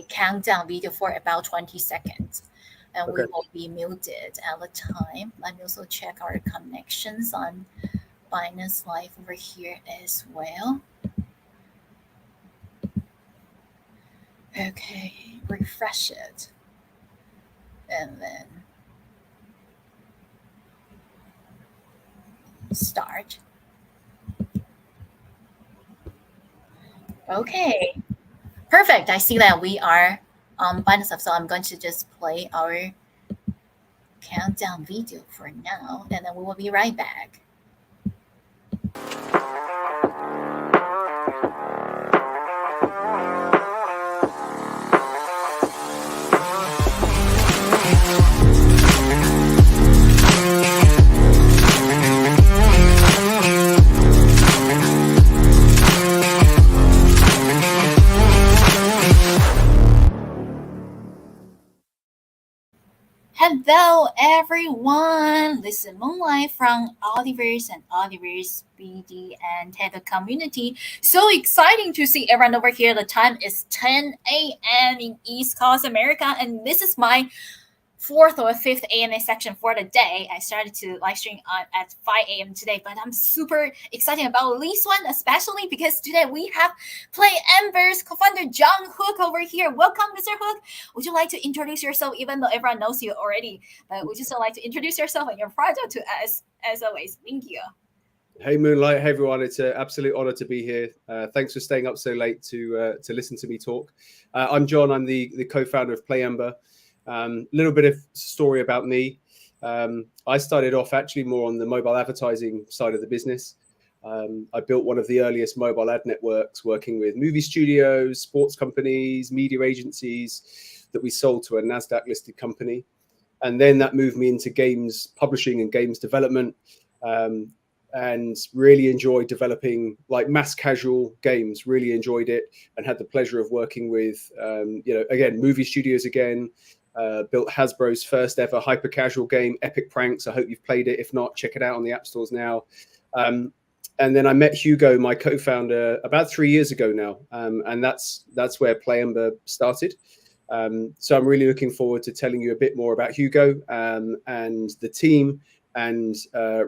countdown video for about 20 seconds. And we Okay. will be muted at the time. Let me also check our connections on Binance Live over here as well. Okay, refresh it. And then start. Okay, perfect. I see that we are on Binance, so I'm going to just play our countdown video for now, and then we will be right back. Hello, everyone. This is Moonlight from Oliver's and Oliver's BD and TED community. So exciting to see everyone over here. The time is 10 a.m. in East Coast America, and this is my 4th or 5th AMA section for the day. I started to live stream at 5 a.m. today, but I'm super excited about this one, especially because today we have Play Ember's co-founder John Hook over here. Welcome, Mr. Hook. Would you like to introduce yourself, even though everyone knows you already? But would you still like to introduce yourself and your project to us, as always? Thank you. Hey Moonlight, hey everyone! It's an absolute honor to be here. Thanks for staying up so late to listen to me talk. I'm John. I'm the co-founder of Play Ember. Little bit of story about me. I started off actually more on the mobile advertising side of the business. I built one of the earliest mobile ad networks, working with movie studios, sports companies, media agencies that we sold to a NASDAQ listed company. And then that moved me into games publishing and games development. And really enjoyed developing like mass casual games, really enjoyed it, and had the pleasure of working with, again, movie studios again. Built Hasbro's first ever hyper casual game, Epic Pranks. I hope you've played it. If not, check it out on the app stores now. And then I met Hugo, my co-founder, about 3 years ago now. And that's where Play Ember started. So I'm really looking forward to telling you a bit more about Hugo and the team, and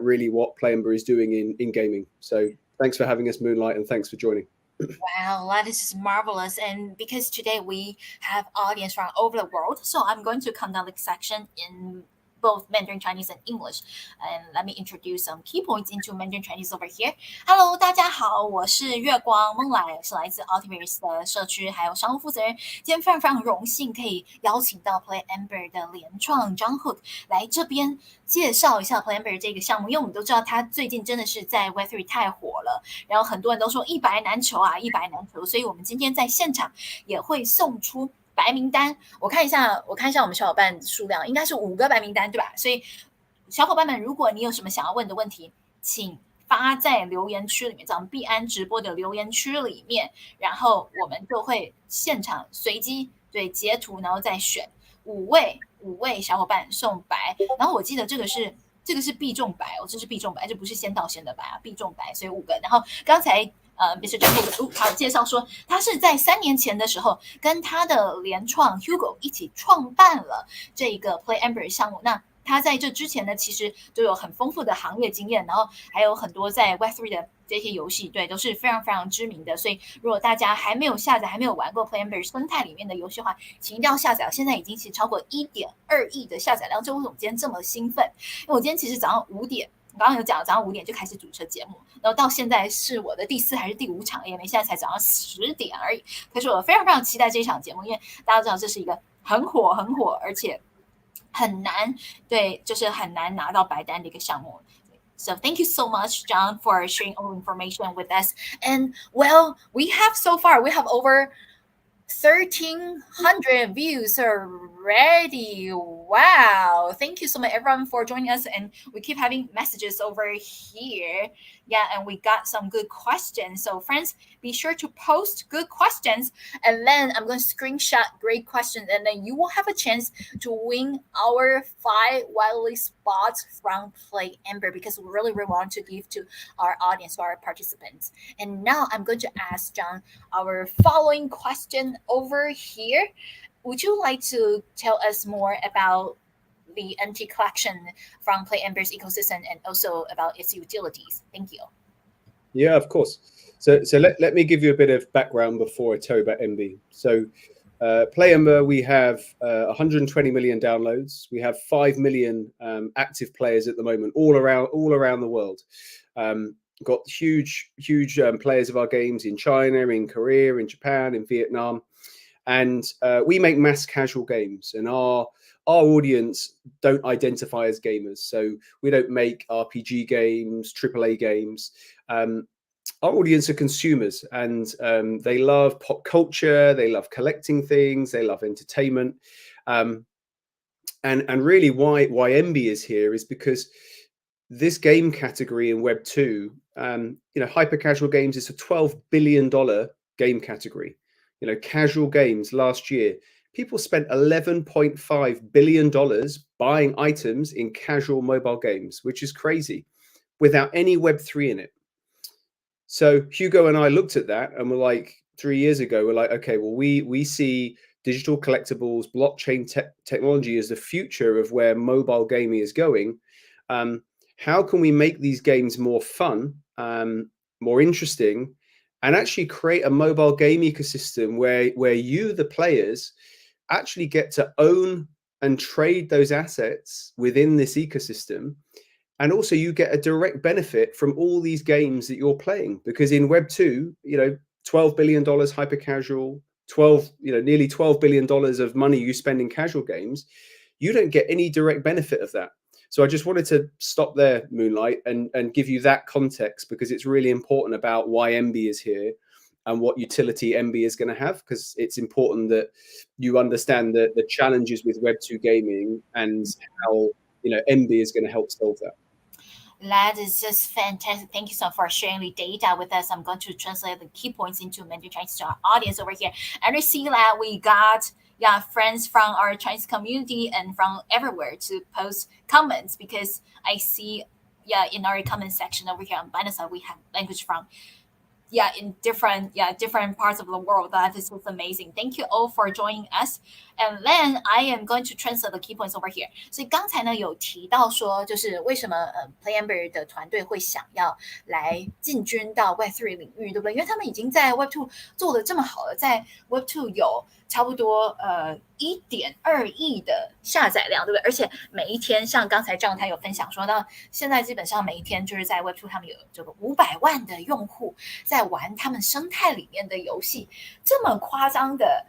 really what Play Ember is doing in gaming. So thanks for having us, Moonlight, and thanks for joining. Wow, that is marvelous. And because today we have audience from all over the world, so I'm going to conduct the section in both Mandarin Chinese and English. And let me introduce some key points into Mandarin Chinese over here. Hello， 大家好，我是月光梦来，是来自 Altiverse 的社区还有商务负责人。今天非常荣幸可以邀请到 Play Ember 的联创 John Hook 来这边介绍一下 Play Ember 这个项目，因为我们都知道他最近真的是在 Web3 太火了，然后很多人都说一白难求啊，一白难求，所以我们今天在现场也会送出白名单。我看一下我们小伙伴数量应该是5个白名单，对吧？所以小伙伴们，如果你有什么想要问的问题，请发在留言区里面，咱们币安直播的留言区里面，然后我们就会现场随机截图，然后再选五位小伙伴送白。然后我记得这个是必中白哦，这是必中白，这不是先到先的白啊，必中白，所以5个。然后刚才Mr. John 他介绍说，他是在3年前的时候跟他的联创 Hugo 一起创办了这个 Play Ember 项目。那他在这之前呢，其实都有很丰富的行业经验，然后还有很多在 Web3 的这些游戏，对，都是非常非常知名的。所以如果大家还没有下载、还没有玩过 Play Ember 生态里面的游戏的话，请一定要下载。现在已经其实超过1.2亿的下载量，这为什么我今天这么兴奋？因为我今天其实早上5点。刚刚有讲，早上5点就开始主持节目，然后到现在是我的第4还是第5场 AMA， 现在才早上10点而已。可是我非常非常期待这一场节目，因为大家知道这是一个很火，而且很难，对，就是很难拿到白单的一个项目。So thank you so much, John, for sharing all information with us. And well, we have over 1,300 views Ready. Wow. Thank you so much, everyone, for joining us. And we keep having messages over here. Yeah, and we got some good questions. So, friends, be sure to post good questions. And then I'm going to screenshot great questions. And then you will have a chance to win our 5 Wildly spots from Play Amber because we really, really want to give to our audience, to our participants. And now I'm going to ask John our following question over here. Would you like to tell us more about the NT collection from Play Amber's ecosystem and also about its utilities? Thank you. Yeah, of course. So let me give you a bit of background before I tell you about MB. So Play Ember, we have 120 million downloads. We have 5 million active players at the moment, all around the world. Got huge players of our games in China, in Korea, in Japan, in Vietnam, and we make mass casual games. And our audience don't identify as gamers, so we don't make RPG games, AAA games. Our audience are consumers, and they love pop culture, they love collecting things, they love entertainment, and really why MB is here is because this game category in Web 2, hyper casual games is a $12 billion game category. Casual games last year, people spent $11.5 billion buying items in casual mobile games, which is crazy, without any Web3 in it. So Hugo and I looked at that and we're like, 3 years ago, we're like, okay, well, we see digital collectibles, blockchain technology as the future of where mobile gaming is going. How can we make these games more fun, more interesting, and actually create a mobile game ecosystem where you, the players, actually get to own and trade those assets within this ecosystem. And also you get a direct benefit from all these games that you're playing, because in Web 2, $12 billion hyper casual, nearly $12 billion of money you spend in casual games, you don't get any direct benefit of that. So I just wanted to stop there, Moonlight, and give you that context, because it's really important about why MB is here and what utility MB is going to have, because it's important that you understand the challenges with Web 2 gaming and how MB is going to help solve that. That is just fantastic. Thank you so much for sharing the data with us. I'm going to translate the key points into Mandarin Chinese to our audience over here. And we see that we got friends from our Chinese community and from everywhere to post comments, because I see in our comment section over here on Binance side we have language from in different parts of the world. That is just amazing. Thank you all for joining us. And then I am going to translate the key points over here. 所以刚才呢有提到说，就是为什么Playamber 的团队会想要来进军到 Web3 领域，对不对？因为他们已经在 Web2 做的这么好了，在 Web2 有差不多1.2亿的下载量，对不对？而且每一天，像刚才这样他有分享说到，现在基本上每一天就是在 Web2 他们有这个500万的用户在玩他们生态里面的游戏，这么夸张的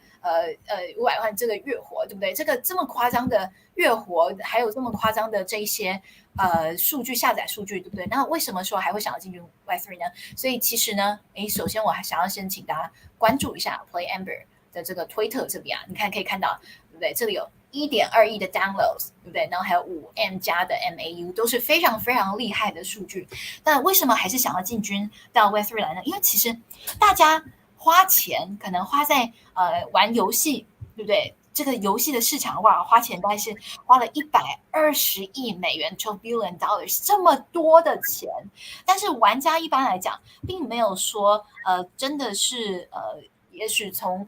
500万这个月活，对不对？这个这么夸张的月活，还有这么夸张的这一些数据下载数据，对不对？那为什么说还会想要进军 Web3 呢？所以其实呢，首先我还想要先请大家关注一下 Playamber 的这个推特这边啊，你看可以看到，对不对？这里有1.2亿的 downloads， 对不对？然后还有5M 加的 MAU， 都是非常非常厉害的数据。但为什么还是想要进军到 Web3 来呢？因为其实大家花钱可能花在玩游戏，对不对？这个游戏的市场哇，花钱大概是花了120亿美元 $12 billion 这么多的钱，但是玩家一般来讲，并没有说真的是也许从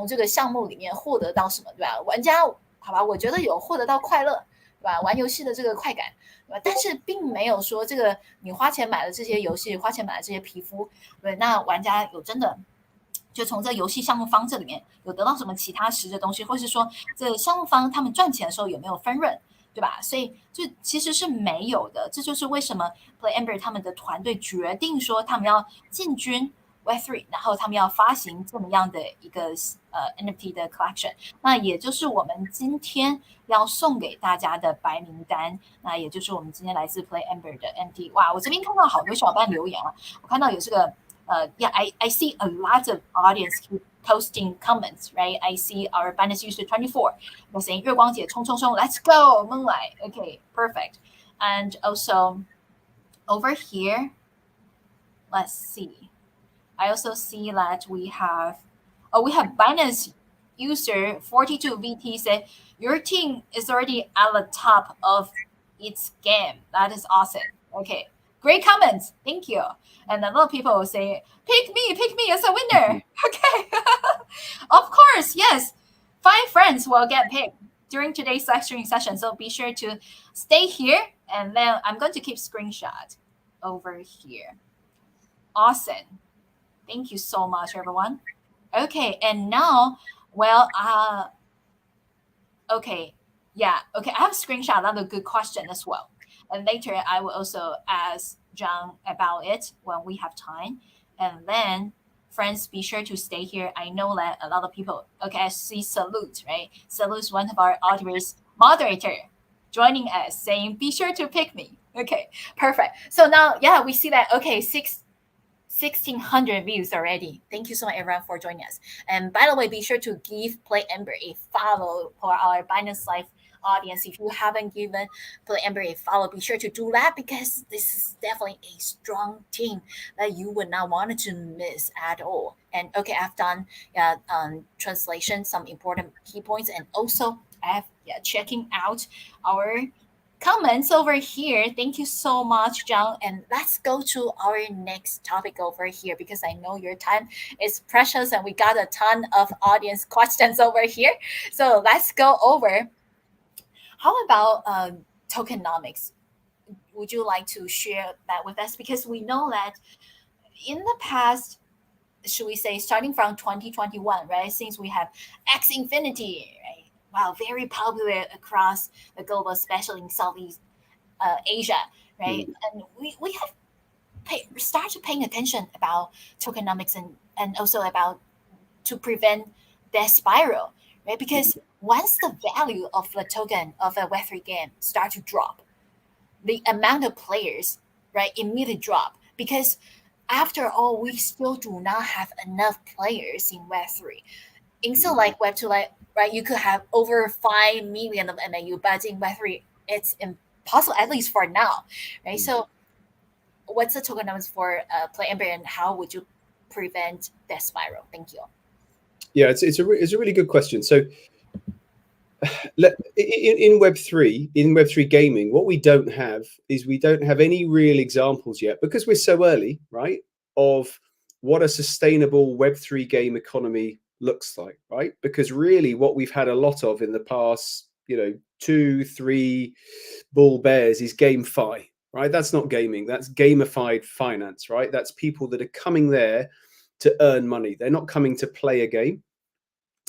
这个项目里面获得到什么，对吧？玩家好吧，我觉得有获得到快乐，对吧？玩游戏的这个快感，对吧？但是并没有说这个你花钱买了这些游戏，花钱买了这些皮肤，对，那玩家有真的就从这游戏项目方这里面有得到什么其他实的东西，或是说这项目方他们赚钱的时候有没有分润，对吧？所以这其实是没有的。这就是为什么 Playamber 他们的团队决定说他们要进军 Web3， 然后他们要发行这么样的一个NFT 的 collection。那也就是我们今天要送给大家的白名单，那也就是我们今天来自 Playamber 的 NFT。哇，我这边看到好多小伙伴留言啊，我看到有这个 yeah, I see a lot of audience keep posting comments, right? I see our Binance user 24 was saying 月光姐冲冲冲 let's go 孟来 okay, perfect. And also over here, let's see, I also see that we have Binance user 42 VT say your team is already at the top of its game. That is awesome. Okay, great comments. Thank you. And a lot of people will say, pick me as a winner. Okay. Of course, yes. 5 friends will get picked during today's live streaming session. So be sure to stay here, and then I'm going to keep screenshot over here. Awesome. Thank you so much, everyone. Okay, and now, well, okay, yeah, okay, I have a screenshot, another good question as well. And later I will also ask John about it when we have time. And then, friends, be sure to stay here. I know that a lot of people, okay, I see Salute, right? Salute is one of our audience moderator joining us saying, be sure to pick me. Okay, perfect. So now, yeah, we see that, okay, 1,600 views already. Thank you so much, everyone, for joining us. And by the way, be sure to give Play Ember a follow for our Binance Live audience. If you haven't given Play Ember a follow, be sure to do that because this is definitely a strong team that you would not want to miss at all. And okay, I've done translation, some important key points, and also I have checking out our comments over here. Thank you so much, John. And let's go to our next topic over here because I know your time is precious and we got a ton of audience questions over here. So let's go over. How about tokenomics? Would you like to share that with us? Because we know that in the past, should we say, starting from 2021, right? Since we have X Infinity, right? Wow, very popular across the globe, especially in Southeast Asia, right? And we have started paying attention about tokenomics and also about to prevent that spiral, right? Because once the value of the token of a Web3 game start to drop, the amount of players, right, immediately drop because after all, we still do not have enough players in Web3. Instead like Web2, like right, you could have over 5 million of MAU, but in Web3, it's impossible, at least for now, right? So, what's the tokenomics for Play Ember, and how would you prevent that spiral? Thank you. Yeah, it's a really good question. So, in Web3 gaming, what we don't have is we don't have any real examples yet because we're so early, right, of what a sustainable Web3 game economy looks like, right? Because really what we've had a lot of in the past, 2-3 bull bears is GameFi, right? That's not gaming, that's gamified finance, right? That's people that are coming there to earn money. They're not coming to play a game.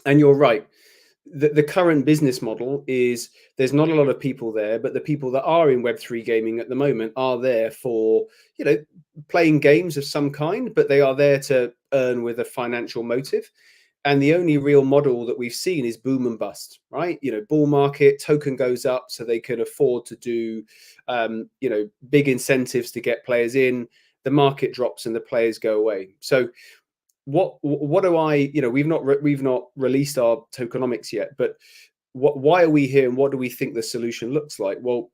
And you're right. The current business model is there's not a lot of people there, but the people that are in Web3 gaming at the moment are there for, playing games of some kind, but they are there to earn with a financial motive. And the only real model that we've seen is boom and bust, right? Bull market, token goes up so they can afford to do, big incentives to get players in. The market drops and the players go away. So what do I, we've not released our tokenomics yet, but why are we here and what do we think the solution looks like? Well,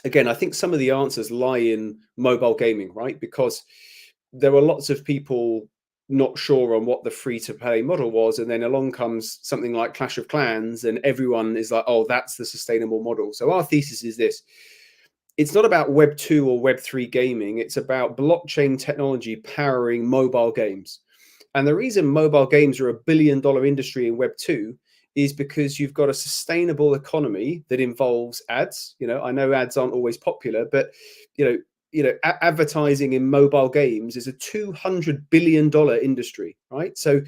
again, I think some of the answers lie in mobile gaming, right? Because there are lots of people not sure on what the free to play model was, and then along comes something like Clash of Clans and everyone is like, oh, that's the sustainable model. So our thesis is this: it's not about Web 2 or Web 3 gaming, it's about blockchain technology powering mobile games. And the reason mobile games are $1 billion industry in Web 2 is because you've got a sustainable economy that involves ads. I know ads aren't always popular, but advertising in mobile games is a $200 billion industry, right? So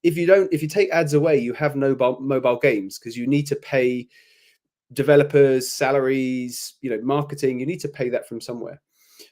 if you take ads away, you have no mobile games because you need to pay developers, salaries, marketing. You need to pay that from somewhere.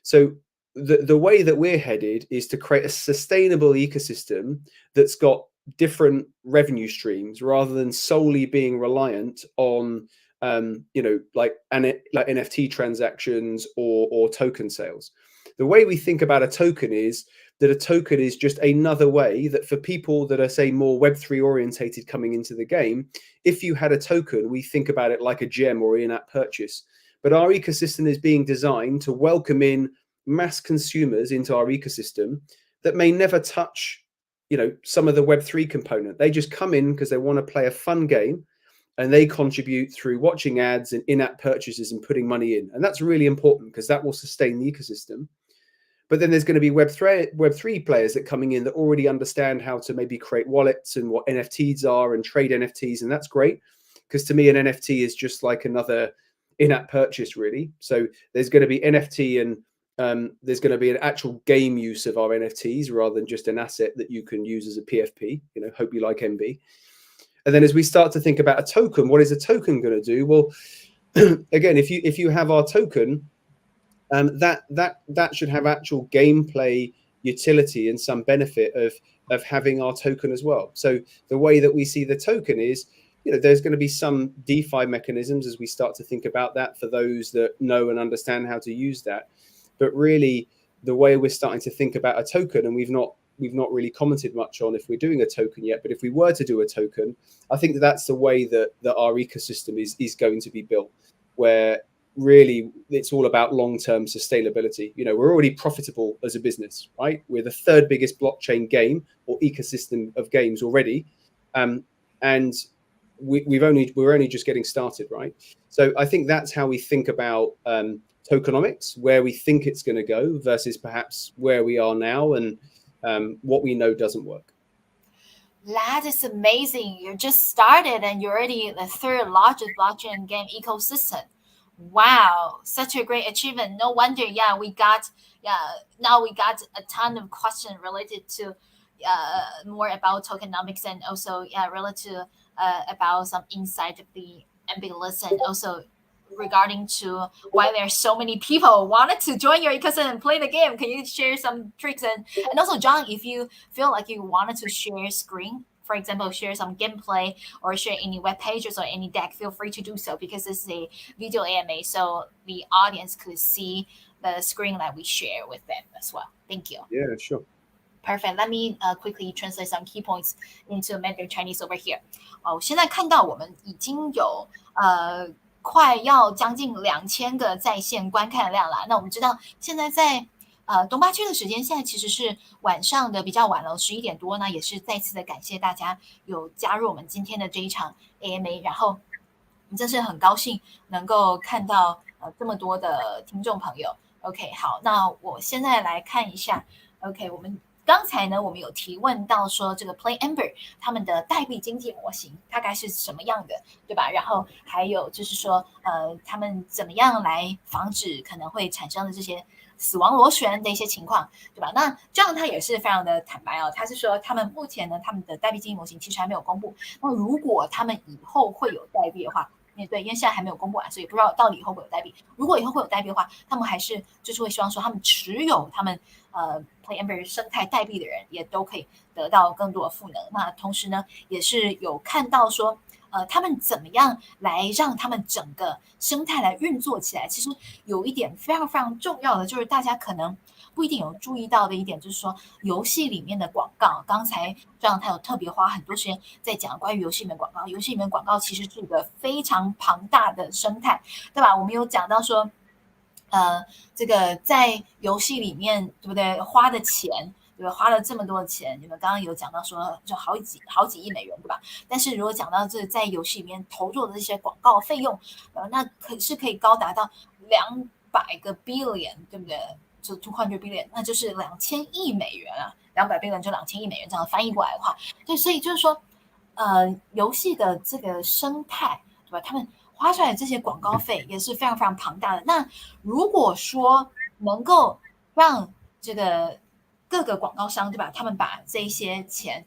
So the way that we're headed is to create a sustainable ecosystem that's got different revenue streams rather than solely being reliant on like NFT transactions or token sales. The way we think about a token is that a token is just another way that for people that are, say, more Web3 orientated coming into the game, if you had a token, we think about it like a gem or in-app purchase. But our ecosystem is being designed to welcome in mass consumers into our ecosystem that may never touch, some of the Web3 component. They just come in because they want to play a fun game, and they contribute through watching ads and in-app purchases and putting money in. And that's really important because that will sustain the ecosystem. But then there's going to be Web3 players that coming in that already understand how to maybe create wallets and what NFTs are and trade NFTs. And that's great because to me, an NFT is just like another in-app purchase, really. So there's going to be NFT and there's going to be an actual game use of our NFTs rather than just an asset that you can use as a PFP. Hope you like MB. And then as we start to think about a token, what is a token going to do? Well, again, if you have our token, that should have actual gameplay utility and some benefit of having our token as well. So the way that we see the token is, there's going to be some DeFi mechanisms as we start to think about that for those that know and understand how to use that. But really, the way we're starting to think about a token, and we've not really commented much on if we're doing a token yet, but if we were to do a token, I think that's the way that our ecosystem is going to be built, where really it's all about long-term sustainability. We're already profitable as a business, right? We're the third biggest blockchain game or ecosystem of games already, and we're only just getting started, right? So I think that's how we think about tokenomics, where we think it's going to go versus perhaps where we are now and what we know doesn't work. That is amazing. You just started and you're already the third largest blockchain game ecosystem. Wow, such a great achievement. No wonder, now we got a ton of questions related to more about tokenomics and also related about some insight of the MB list and also regarding to why there's so many people wanted to join your ecosystem and play the game. Can you share some tricks? And also, John, if you feel like you wanted to share screen, for example, share some gameplay or share any web pages or any deck, feel free to do so because this is a video AMA, so the audience could see the screen that we share with them as well. Thank you. Yeah, sure. Perfect. Let me quickly translate some key points into Mandarin Chinese over here. 我现在看到我们已经有快要将近2000个在线观看量了。那我们知道现在在东八区的时间现在其实是晚上的比较晚了，11点多呢，也是再次的感谢大家有加入我们今天的这一场 AMA， 然后我们真是很高兴能够看到这么多的听众朋友。OK， 好，那我现在来看一下。OK， 我们刚才呢，我们有提问到说这个 Play Amber 他们的代币经济模型大概是什么样的，对吧？然后还有就是说，他们怎么样来防止可能会产生的这些死亡螺旋的一些情况，对吧？那这样他也是非常的坦白哦，他是说他们目前呢，他们的代币经济模型其实还没有公布。那如果他们以后会有代币的话，对，因为现在还没有公布完，所以不知道到底以后会有代币。如果以后会有代币的话，他们还是就是会希望说，他们持有他们Play Amber 生态代币的人也都可以得到更多的赋能。那同时呢，也是有看到说，他们怎么样来让他们整个生态来运作起来。其实有一点非常非常重要的，就是大家可能不一定有注意到的一点，就是说游戏里面的广告。刚才这样他有特别花很多时间在讲关于游戏里面广告。游戏里面广告其实是一个非常庞大的生态，对吧？我们有讲到说，这个在游戏里面，对不对？花的钱。对吧？花了这么多的钱，你们刚刚有讲到说，就好几亿美元，对吧？但是如果讲到这在游戏里面投入的这些广告费用，那可以高达到200个 billion， 对不对？就200 billion， 那就是2000亿美元啊，200 billion 就2000亿美元，这样翻译过来的话，对，所以就是说，游戏的这个生态，对吧？他们花出来的这些广告费也是非常非常庞大的。那如果说能够让这个各个广告商，对吧？他们把这些钱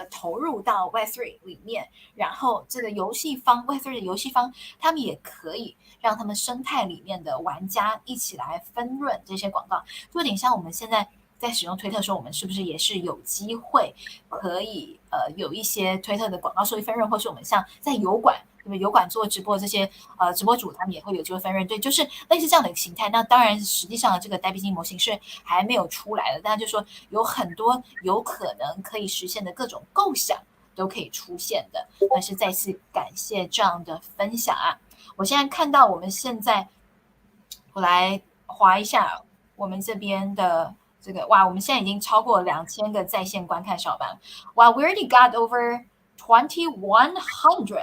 投入到 Web3 里面，然后这个游戏方 Web3 的游戏方，他们也可以让他们生态里面的玩家一起来分润这些广告，就有点像我们现在在使用推特的时候，我们是不是也是有机会可以有一些推特的广告收益分润，或是我们像在油管对不对？油管做直播这些直播主，他们也会有机会分润，对，就是类似这样的一个形态。那当然，实际上的这个代币经济模型是还没有出来的，但就是说有很多有可能可以实现的各种构想都可以出现的。但是再次感谢这样的分享啊！我现在看到我们现在，我来划一下我们这边的这个，哇，我们现在已经超过2000个在线观看小班，哇，we already got over 2100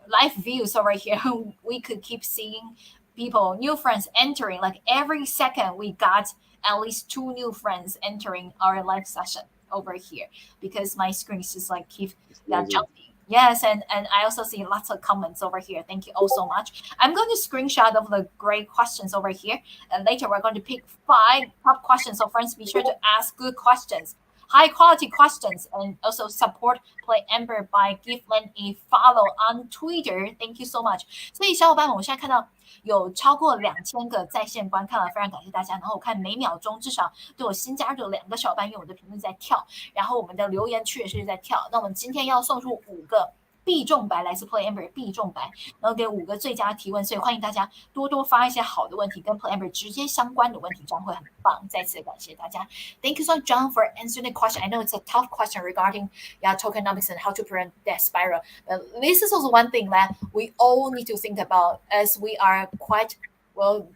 live views over here. We could keep seeing people, new friends entering. Like every second, we got at least 2 new friends entering our live session over here because my screen is just like keep jumping. Yes, and I also see lots of comments over here. Thank you all so much. I'm going to screenshot of the great questions over here, and later we're going to pick 5 top questions. So friends, be sure to ask good questions, high quality questions, and also support Play Amber by give Len a follow on Twitter. Thank you so much. 所以小伙伴们，我现在看到有超过2000个在线观看了，非常感谢大家。然后我看每秒钟至少都有新加入的2个小伙伴，因为我的评论在跳，然后我们的留言区也是在跳。那我们今天要送出5个必中白，来自 Play Amber 必中白，然后给5个最佳提问，所以欢迎大家多多发一些好的问题，跟 Play Amber 直接相关的问题，这样会很棒。再次感谢大家。Thank you so much, John, for answering the question. I know it's a tough question regarding tokenomics and how to prevent that spiral. But this is also one thing that we all need to think about as we are quite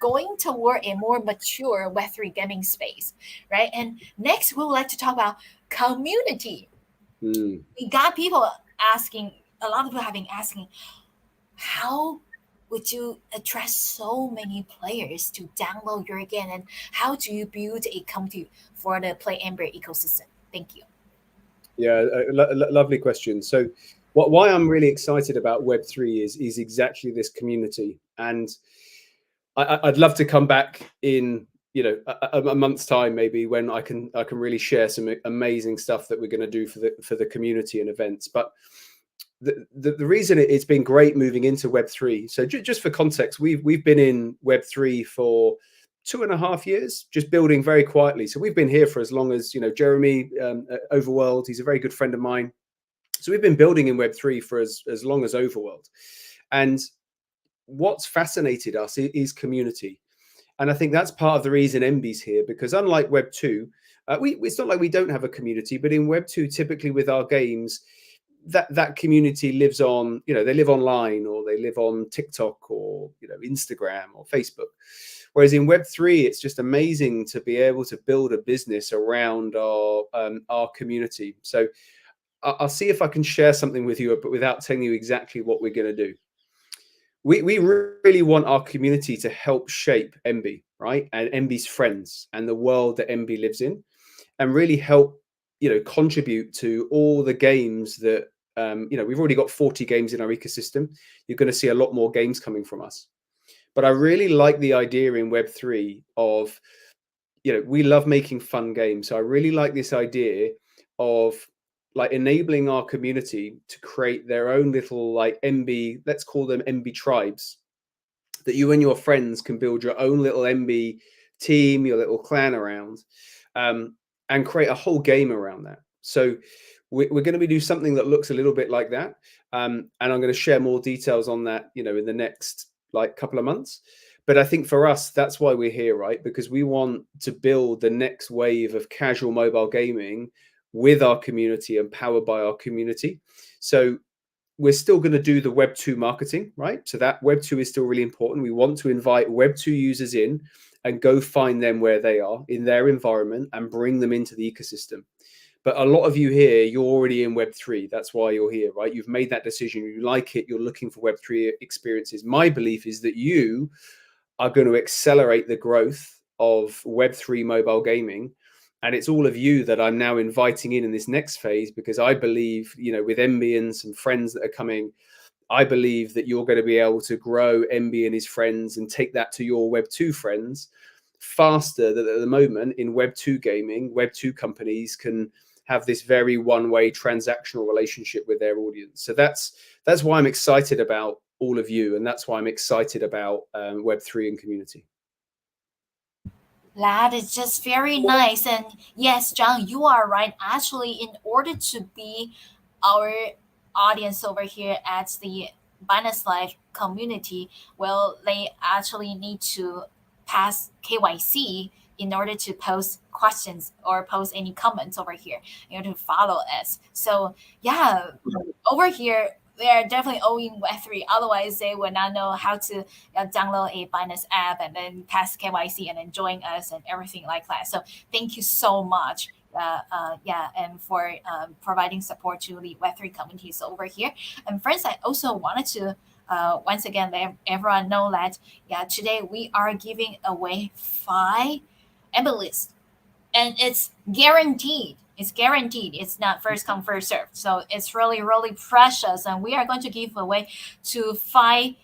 going toward a more mature Web3 gaming space, right? And next, we would like to talk about community. We got people asking, a lot of people have been asking, how would you attract so many players to download your game, and how do you build a community for the Play Amber ecosystem? Thank you. Yeah, lovely question. So, why I'm really excited about Web3 is exactly this community, and I'd love to come back in a month's time maybe when I can really share some amazing stuff that we're going to do for the community and events. But the reason it's been great moving into Web3. So just for context, we've been in Web3 for 2.5 years, just building very quietly. So we've been here for as long as Jeremy Overworld. He's a very good friend of mine. So we've been building in Web3 for as long as Overworld. And what's fascinated us is community. And I think that's part of the reason MB's here, because unlike Web2, it's not like we don't have a community, but in Web2, typically with our games, that community lives on, they live online, or they live on TikTok, or Instagram or Facebook. Whereas in Web3, it's just amazing to be able to build a business around our community. So I'll see if I can share something with you, but without telling you exactly what we're going to do. We really want our community to help shape MB, right? And MB's friends and the world that MB lives in, and really help, contribute to all the games that, we've already got 40 games in our ecosystem. You're going to see a lot more games coming from us. But I really like the idea in Web3 of, we love making fun games. So I really like this idea of like enabling our community to create their own little like MB, let's call them MB tribes, that you and your friends can build your own little MB team, your little clan around, and create a whole game around that. So we're going to be doing something that looks a little bit like that. And I'm going to share more details on that, in the next like couple of months. But I think for us, that's why we're here, right? Because we want to build the next wave of casual mobile gaming with our community and powered by our community. So we're still going to do the Web2 marketing, right? So that Web2 is still really important. We want to invite Web2 users in and go find them where they are in their environment and bring them into the ecosystem. But a lot of you here, you're already in Web3. That's why you're here, right? You've made that decision. You like it. You're looking for Web3 experiences. My belief is that you are going to accelerate the growth of Web3 mobile gaming. And it's all of you that I'm now inviting in this next phase, because I believe, with MB and some friends that are coming, I believe that you're going to be able to grow MB and his friends and take that to your Web2 friends faster than at the moment in Web2 gaming. Web2 companies can have this very one-way transactional relationship with their audience. So that's why I'm excited about all of you. And that's why I'm excited about Web3 and community. That is just very nice. And yes, John, you are right. Actually, in order to be our audience over here at the Binance Live community, well, they actually need to pass KYC in order to post questions or post any comments over here, in order to follow us. So yeah, over here they are definitely owing Web3. Otherwise, they would not know how to download a Binance app and then pass KYC and then join us and everything like that. So thank you so much. And for providing support to the Web3 communities over here. And friends, I also wanted to once again let everyone know that today we are giving away 5 emblems, and it's guaranteed. It's guaranteed. It's not first come first served. So it's really really precious, and we are going to give away to 5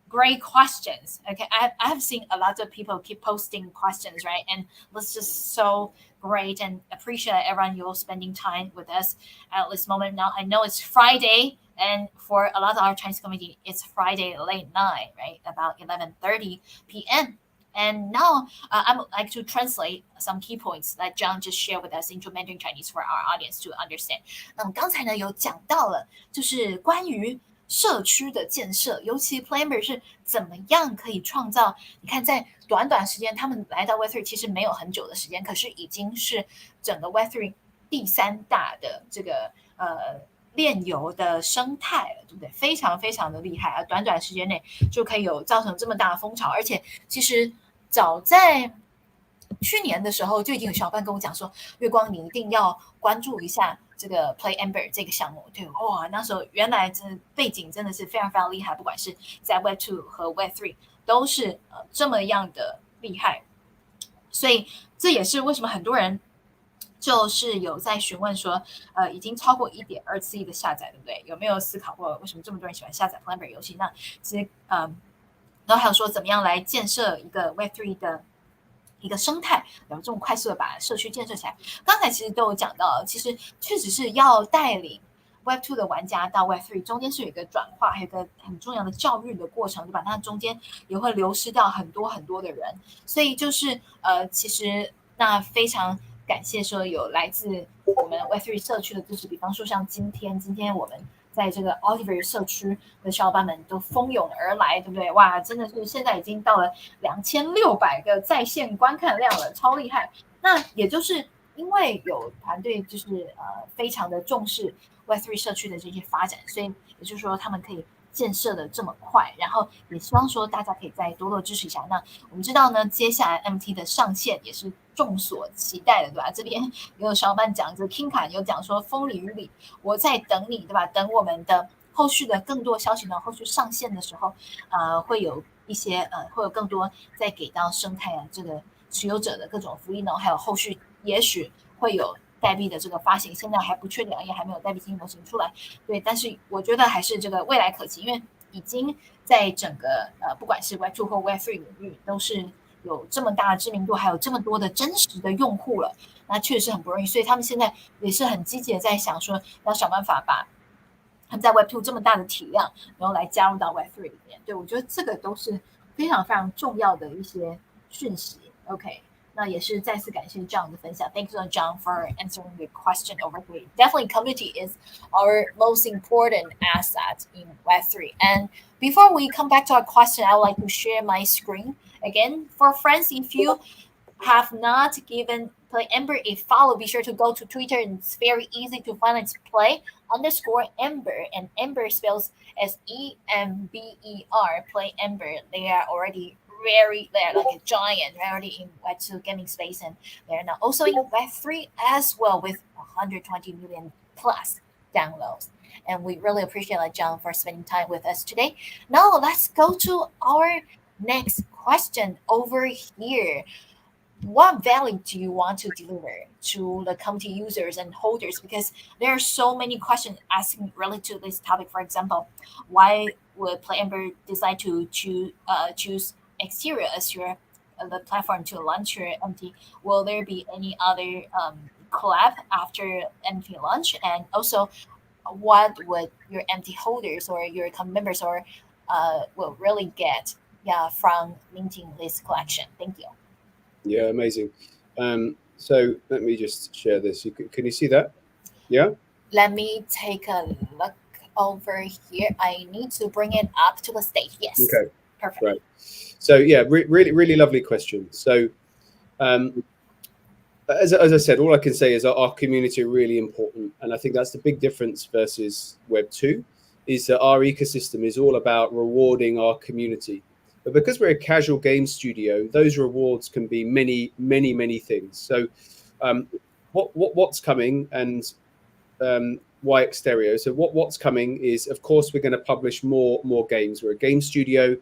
great questions. Okay, I have seen a lot of people keep posting questions, right? And it's just so great, and appreciate everyone you spending time with us at this moment. Now I know it's Friday, and for a lot of our Chinese community, it's Friday late night, right? About 11:30 p.m. And now I would like to translate some key points that John just shared with us into Mandarin Chinese for our audience to understand. 那么刚才呢有讲到了，就是关于社区的建设，尤其 Planber 是怎么样可以创造。你看，在短短时间，他们来到 Web3 其实没有很久的时间，可是已经是整个 Web3 第3大的这个炼油的生态了，对不对？非常非常的厉害啊！短短时间内就可以有造成这么大的风潮，而且其实早在去年的时候，就已经有小伙伴跟我讲说，月光你一定要关注一下这个 Play Amber 这个项目。对，哇，那时候原来这背景真的是非常非常厉害，不管是在 Web 2和 Web 3都是这么样的厉害。所以这也是为什么很多人就是有在询问说，已经超过1.24亿的下载，对不对？有没有思考过为什么这么多人喜欢下载 Planber 游戏？那其实，然后还有说怎么样来建设一个 Web3 的一个生态，然后这么快速的把社区建设起来。刚才其实都有讲到，其实确实是要带领 Web2 的玩家到 Web3，中间是有一个转化，还有一个很重要的教育的过程，对吧？那中间也会流失掉很多很多的人，所以就是其实那非常感谢说有来自我们 Web3 社区的支持，比方说像今天我们在这个 Oliver 社区的小伙伴们都蜂拥而来，对不对？哇，真的是现在已经到了2600个在线观看量了，超厉害。那也就是因为有团队就是非常的重视 Web3 社区的这些发展，所以也就是说他们可以建设的这么快，然后也希望说大家可以再多多支持一下。那我们知道呢，接下来 MT 的上线也是众所期待的，对吧？这边也有小伙伴讲，这 King 卡有讲说风里雨里，我在等你，对吧？等我们的后续的更多消息呢，后续上线的时候，会有一些会有更多再给到生态这个持有者的各种福利呢，还有后续也许会有代币的这个发行，现在还不确定，也还没有代币经济模型出来。对，但是我觉得还是这个未来可期，因为已经在整个不管是 Web2 或 Web3 领域都是有这么大的知名度，还有这么多的真实的用户了，那确实很不容易。所以他们现在也是很积极的在想说，要想办法把他们在 Web2 这么大的体量，然后来加入到 Web3 里面。对，我觉得这个都是非常非常重要的一些讯息。OK，那也是再次感谢 John 的分享。Thanks to John for answering the question over here. Definitely, community is our most important asset in Web3. And before we come back to our question, I would like to share my screen again for friends. If you have not given Play Ember a follow, be sure to go to Twitter. And it's very easy to find. It's play_Ember, and Ember spells Ember. Play Ember. They are already they're like a giant, already in Web2 gaming space, and they're now also in Web3 as well with 120 million plus downloads. And we really appreciate John for spending time with us today. Now let's go to our next question over here. What value do you want to deliver to the community users and holders? Because there are so many questions asking related to this topic. For example, why would PlayAmber decide to choose Exterior as your the platform to launch your MT? Will there be any other collab after MT launch? And also, what would your MT holders or your members or will really get from minting this collection? Thank you. Yeah, amazing. So let me just share this. Can you see that? Yeah. Let me take a look over here. I need to bring it up to a stage. Yes, Okay, perfect. great. So yeah, really, really lovely question. So um, as I said, all I can say is our community are really important, and I think that's the big difference versus Web 2, is that our ecosystem is all about rewarding our community. But because we're a casual game studio, those rewards can be many, many, many things. So, um, what's coming and why Exterio? So what's coming is, of course, we're going to publish more games. We're a game studio.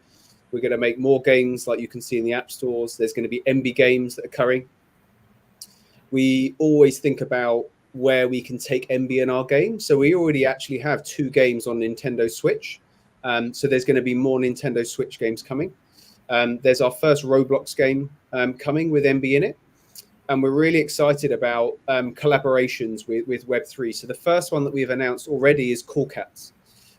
We're going to make more games like you can see in the app stores. There's going to be MB games that are coming. We always think about where we can take MB in our game. So we already actually have 2 games on Nintendo Switch. So there's going to be more Nintendo Switch games coming. There's our first Roblox game coming with MB in it. And we're really excited about collaborations with Web3. So the first one that we've announced already is Cool Cats.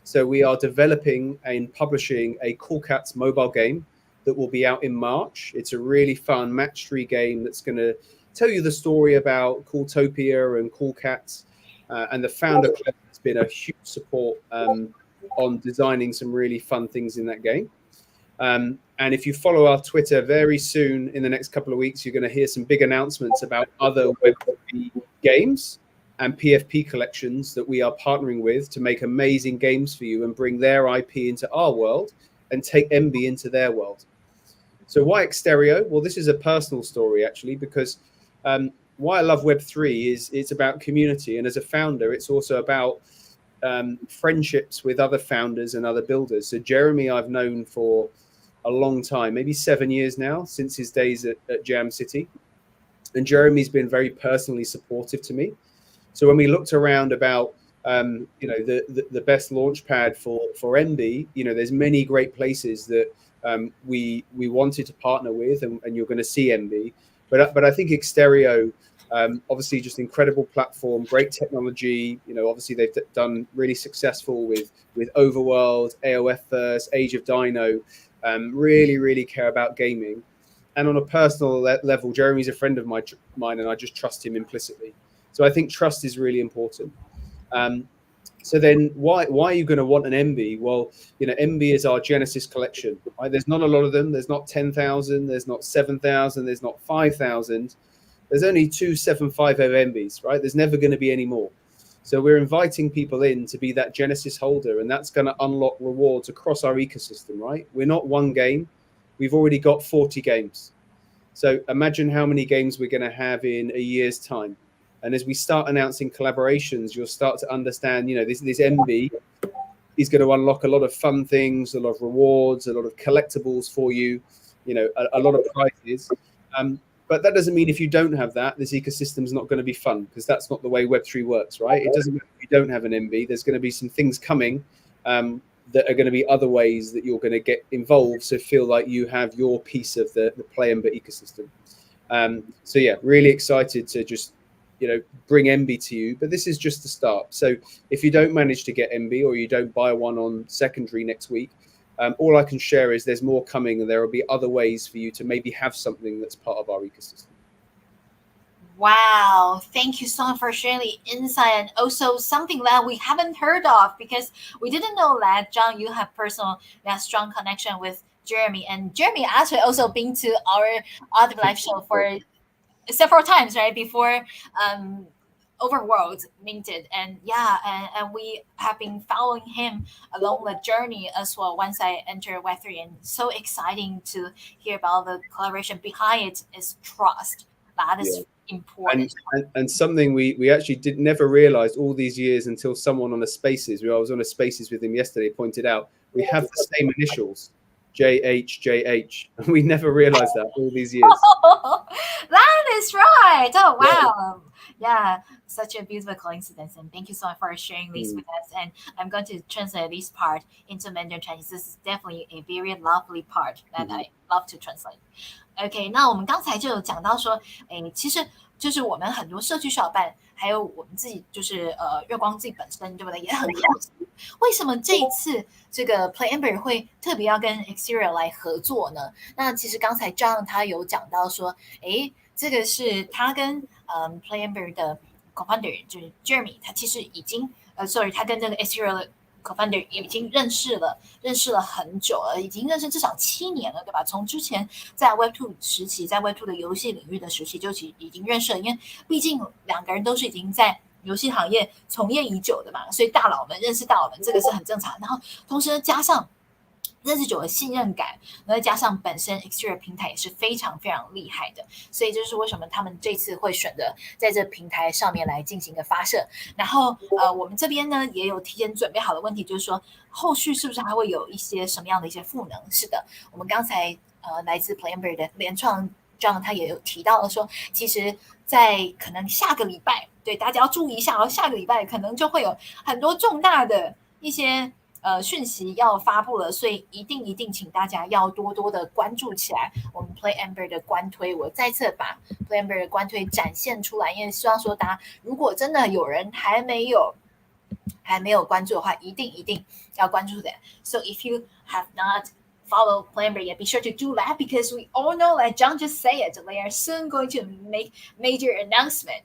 So we are developing and publishing a Cool Cats mobile game that will be out in March. It's a really fun match-3 game that's going to tell you the story about Cooltopia and Cool Cats. And the founder has been a huge support on designing some really fun things in that game. And if you follow our Twitter, very soon in the next couple of weeks, you're going to hear some big announcements about other Web3 games and PFP collections that we are partnering with to make amazing games for you and bring their IP into our world and take MB into their world. So why Exterio? Well, this is a personal story, actually, because why I love Web3 is it's about community. And as a founder, it's also about friendships with other founders and other builders. So Jeremy, I've known for a long time, maybe 7 years now, since his days at Jam City. And Jeremy's been very personally supportive to me. So when we looked around about the best launch pad for MB, there's many great places that we wanted to partner with, and you're going to see MB. But I think Exterio, obviously just incredible platform, great technology. Obviously they've done really successful with Overworld, AOF First, Age of Dino. Really, really care about gaming. And on a personal level, Jeremy's a friend of mine, and I just trust him implicitly. So I think trust is really important. So then why are you going to want an MB? Well, MB is our Genesis collection. Right? There's not a lot of them. There's not 10,000. There's not 7,000. There's not 5,000. There's only 275 MBs, right? There's never going to be any more. So we're inviting people in to be that Genesis holder, and that's going to unlock rewards across our ecosystem, right? We're not one game. We've already got 40 games. So imagine how many games we're going to have in a year's time. And as we start announcing collaborations, you'll start to understand, this MB is going to unlock a lot of fun things, a lot of rewards, a lot of collectibles for you, a lot of prizes. But that doesn't mean if you don't have that, this ecosystem is not going to be fun, because that's not the way Web3 works, right? It doesn't mean if you don't have an MB, there's going to be some things coming that are going to be other ways that you're going to get involved, so feel like you have your piece of the PlayEmber ecosystem. So yeah, really excited to just bring MB to you, but this is just the start. So if you don't manage to get MB, or you don't buy one on secondary next week, all I can share is there's more coming, and there will be other ways for you to maybe have something that's part of our ecosystem. Wow, thank you so much for sharing the insight, and also something that we haven't heard of, because we didn't know that, John, you have that strong connection with Jeremy, and Jeremy actually also been to our other live show for several times, right, before Overworld minted, and and we have been following him along the journey as well. Once I enter Web3, and so exciting to hear about the collaboration behind it is trust. That is important. And something we actually never realized all these years until someone on a Spaces, I was on a Spaces with him yesterday, pointed out we have the same initials. JH. We never realized that all these years. That is right. Oh, wow. Yeah, such a beautiful coincidence. And thank you so much for sharing this with us. And I'm going to translate this part into Mandarin Chinese. This is definitely a very lovely part that I love to translate. OK， 那我们刚才就有讲到说，其实就是我们很多社区小伙伴，还有我们自己，就是月光自己本身，对不对？也很好奇，为什么这一次这个 PlayEmber 会特别要跟 Exterior 来合作呢？那其实刚才 John 他有讲到说，这个是他跟PlayEmber 的 co-founder 就是 Jeremy， 他其实已经他跟这个 Exterior 的 co-founder 已经认识了很久了，已经认识至少7年了，对吧？从之前在 Web2 时期，在 Web2 的游戏领域的时期就已经认识了，因为毕竟两个人都是已经在游戏行业从业已久的嘛，所以大佬们认识大佬们这个是很正常。然后同时加上认识久的信任感，再加上本身 Exterior 平台也是非常非常厉害的，所以这就是为什么他们这次会选择在这平台上面来进行一个发射。然后我们这边呢也有提前准备好的问题，就是说后续是不是还会有一些什么样的一些赋能？是的，我们刚才来自 Player 的联创 John 他也有提到了说，其实在可能下个礼拜，对大家要注意一下，然后下个礼拜可能就会有很多重大的一些讯息要发布了，所以一定请大家要多多的关注起来我们 Play Amber 的官推。我再次把 Play Amber 的官推展现出来，因为希望说大家如果真的有人还没有关注的话，一定要关注的。So if you have not follow Play Amber yet, be sure to do that because we all know, like John just said it, they are soon going to make major announcement.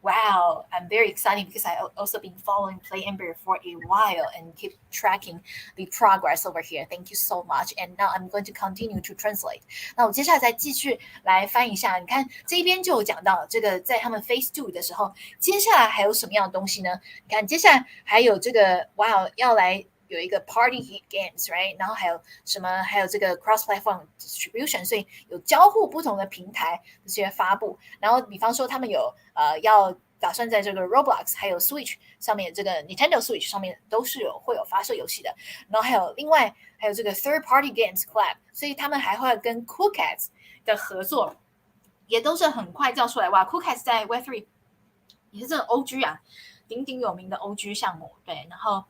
Wow, I'm very excited because I also been following Play Amber for a while and keep tracking the progress over here. Thank you so much. And now I'm going to continue to translate. 那我接下来再继续来翻译一下。你看这边就有讲到这个，在他们 Phase 2的时候，接下来还有什么样的东西呢？你看接下来还有这个，哇，要来有一个 Party Games，right？ 然后还有什么？还有这个 Cross-Platform Distribution， 所以有交互不同的平台这些发布。然后比方说他们有要打算在这个 Roblox 还有 Switch 上面，这个 Nintendo Switch 上面都是会有发射游戏的。然后还有另外还有这个 Third Party Games Collab， 所以他们还会跟 Cool Cats 的合作，也都是很快叫出来。哇 ，Cool Cats 在 Web3 也是这个 OG 啊，鼎鼎有名的 OG 项目。对，然后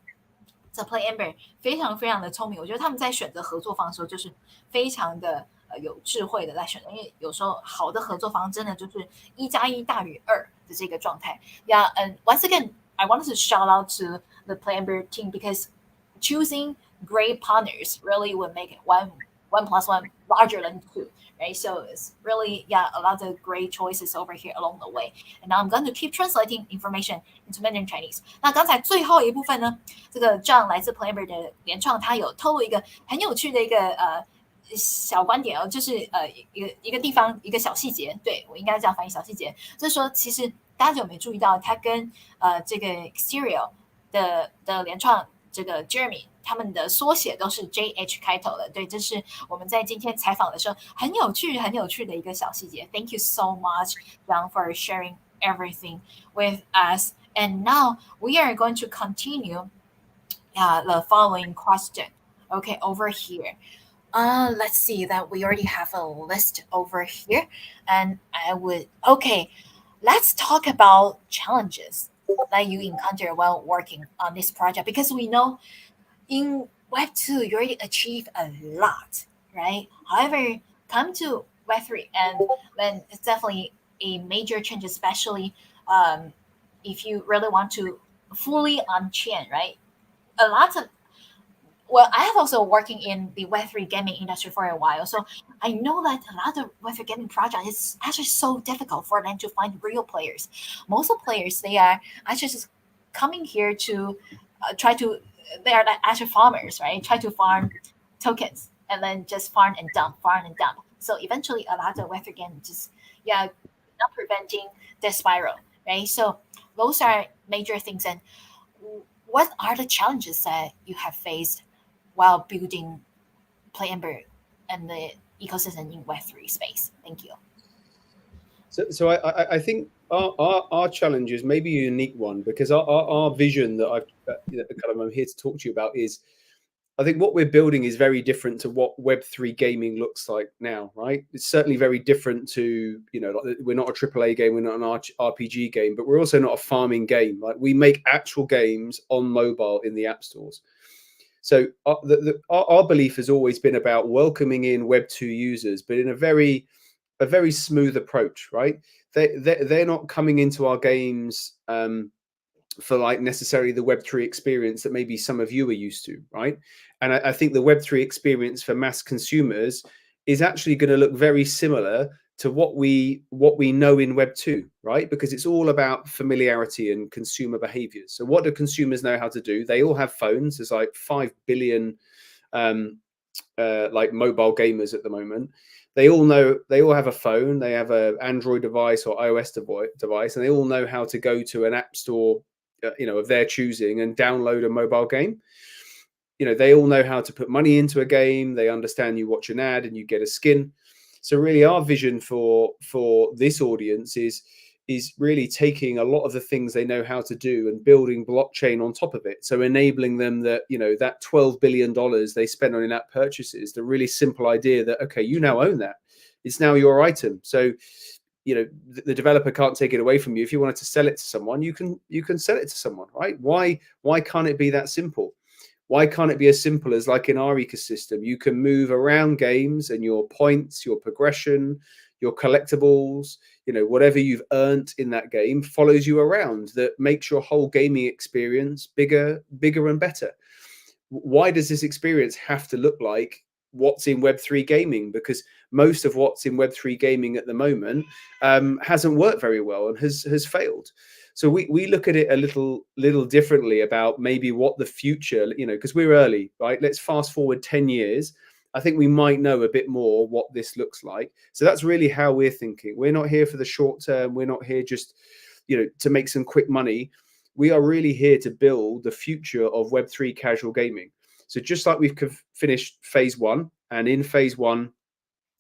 这 Play Amber 非常非常的聪明，我觉得他们在选择合作方的时候就是非常的有智慧的在选择，因为有时候好的合作方真的就是1+1大于2的这个状态。Yeah, and once again, I wanted to shout out to the Play Amber team because choosing great partners really would make it one plus one larger than two. Right, so it's really a lot of great choices over here along the way. And now I'm going to keep translating information into Mandarin Chinese. 那刚才最后一部分呢，这个 John 来自 Player 的联创，他有透露一个很有趣的一个小观点哦，就是一个地方一个小细节，对我应该这样翻译小细节，就是说其实大家有没有注意到，他跟这个 Exterior 的联创这个 Jeremy 他们的缩写都是 JH 开头的，对，这是我们在今天采访的时候很有趣的一个小细节。Thank you so much, Yang, for sharing everything with us. And now we are going to continue the following question. Okay, over here. Let's see that we already have a list over here. And let's talk about challenges that you encounter while working on this project because we know in Web2 you already achieved a lot, right? However, come to Web3 and then it's definitely a major change, especially if you really want to fully on chain, right? A lot of I have also working in the Web3 gaming industry for a while, so I know that a lot of Web3 gaming projects is actually so difficult for them to find real players. Most of the players they are actually just coming here to try to they are like actually farmers, right? Try to farm tokens and then just farm and dump. So eventually, a lot of Web3 games just not preventing the spiral, right? So those are major things. And what are the challenges that you have faced while building Play Amber and the ecosystem in Web3 space? Thank you. So I think our challenge is maybe a unique one because our vision that I'm here to talk to you about is, I think what we're building is very different to what Web3 gaming looks like now, right? It's certainly very different to, like we're not a AAA game, we're not an RPG game, but we're also not a farming game. Like we make actual games on mobile in the app stores. So our belief has always been about welcoming in Web2 users, but in a very smooth approach, right? They're not coming into our games for like necessarily the Web3 experience that maybe some of you are used to, right? And I think the Web3 experience for mass consumers is actually going to look very similar to what we know in Web 2, right? Because it's all about familiarity and consumer behaviors. So what do consumers know how to do? They all have phones. There's like 5 billion like mobile gamers at the moment. They all have a phone, they have an Android device or iOS device, and they all know how to go to an app store, of their choosing and download a mobile game. They all know how to put money into a game. They understand you watch an ad and you get a skin. So really, our vision for this audience is really taking a lot of the things they know how to do and building blockchain on top of it. So enabling them that, that $12 billion they spend on in-app purchases, the really simple idea that, okay, you now own that. It's now your item. So, the developer can't take it away from you. If you wanted to sell it to someone, you can sell it to someone, right? Why can't it be that simple? Why can't it be as simple as, like in our ecosystem, you can move around games and your points, your progression, your collectibles, whatever you've earned in that game follows you around, that makes your whole gaming experience bigger and better. Why does this experience have to look like what's in Web3 gaming? Because most of what's in Web3 gaming at the moment hasn't worked very well and has failed. So we look at it a little differently about maybe what the future, because we're early, right? Let's fast forward 10 years. I think we might know a bit more what this looks like. So that's really how we're thinking. We're not here for the short term. We're not here just, to make some quick money. We are really here to build the future of Web3 casual gaming. So just like we've finished phase 1, and in phase 1,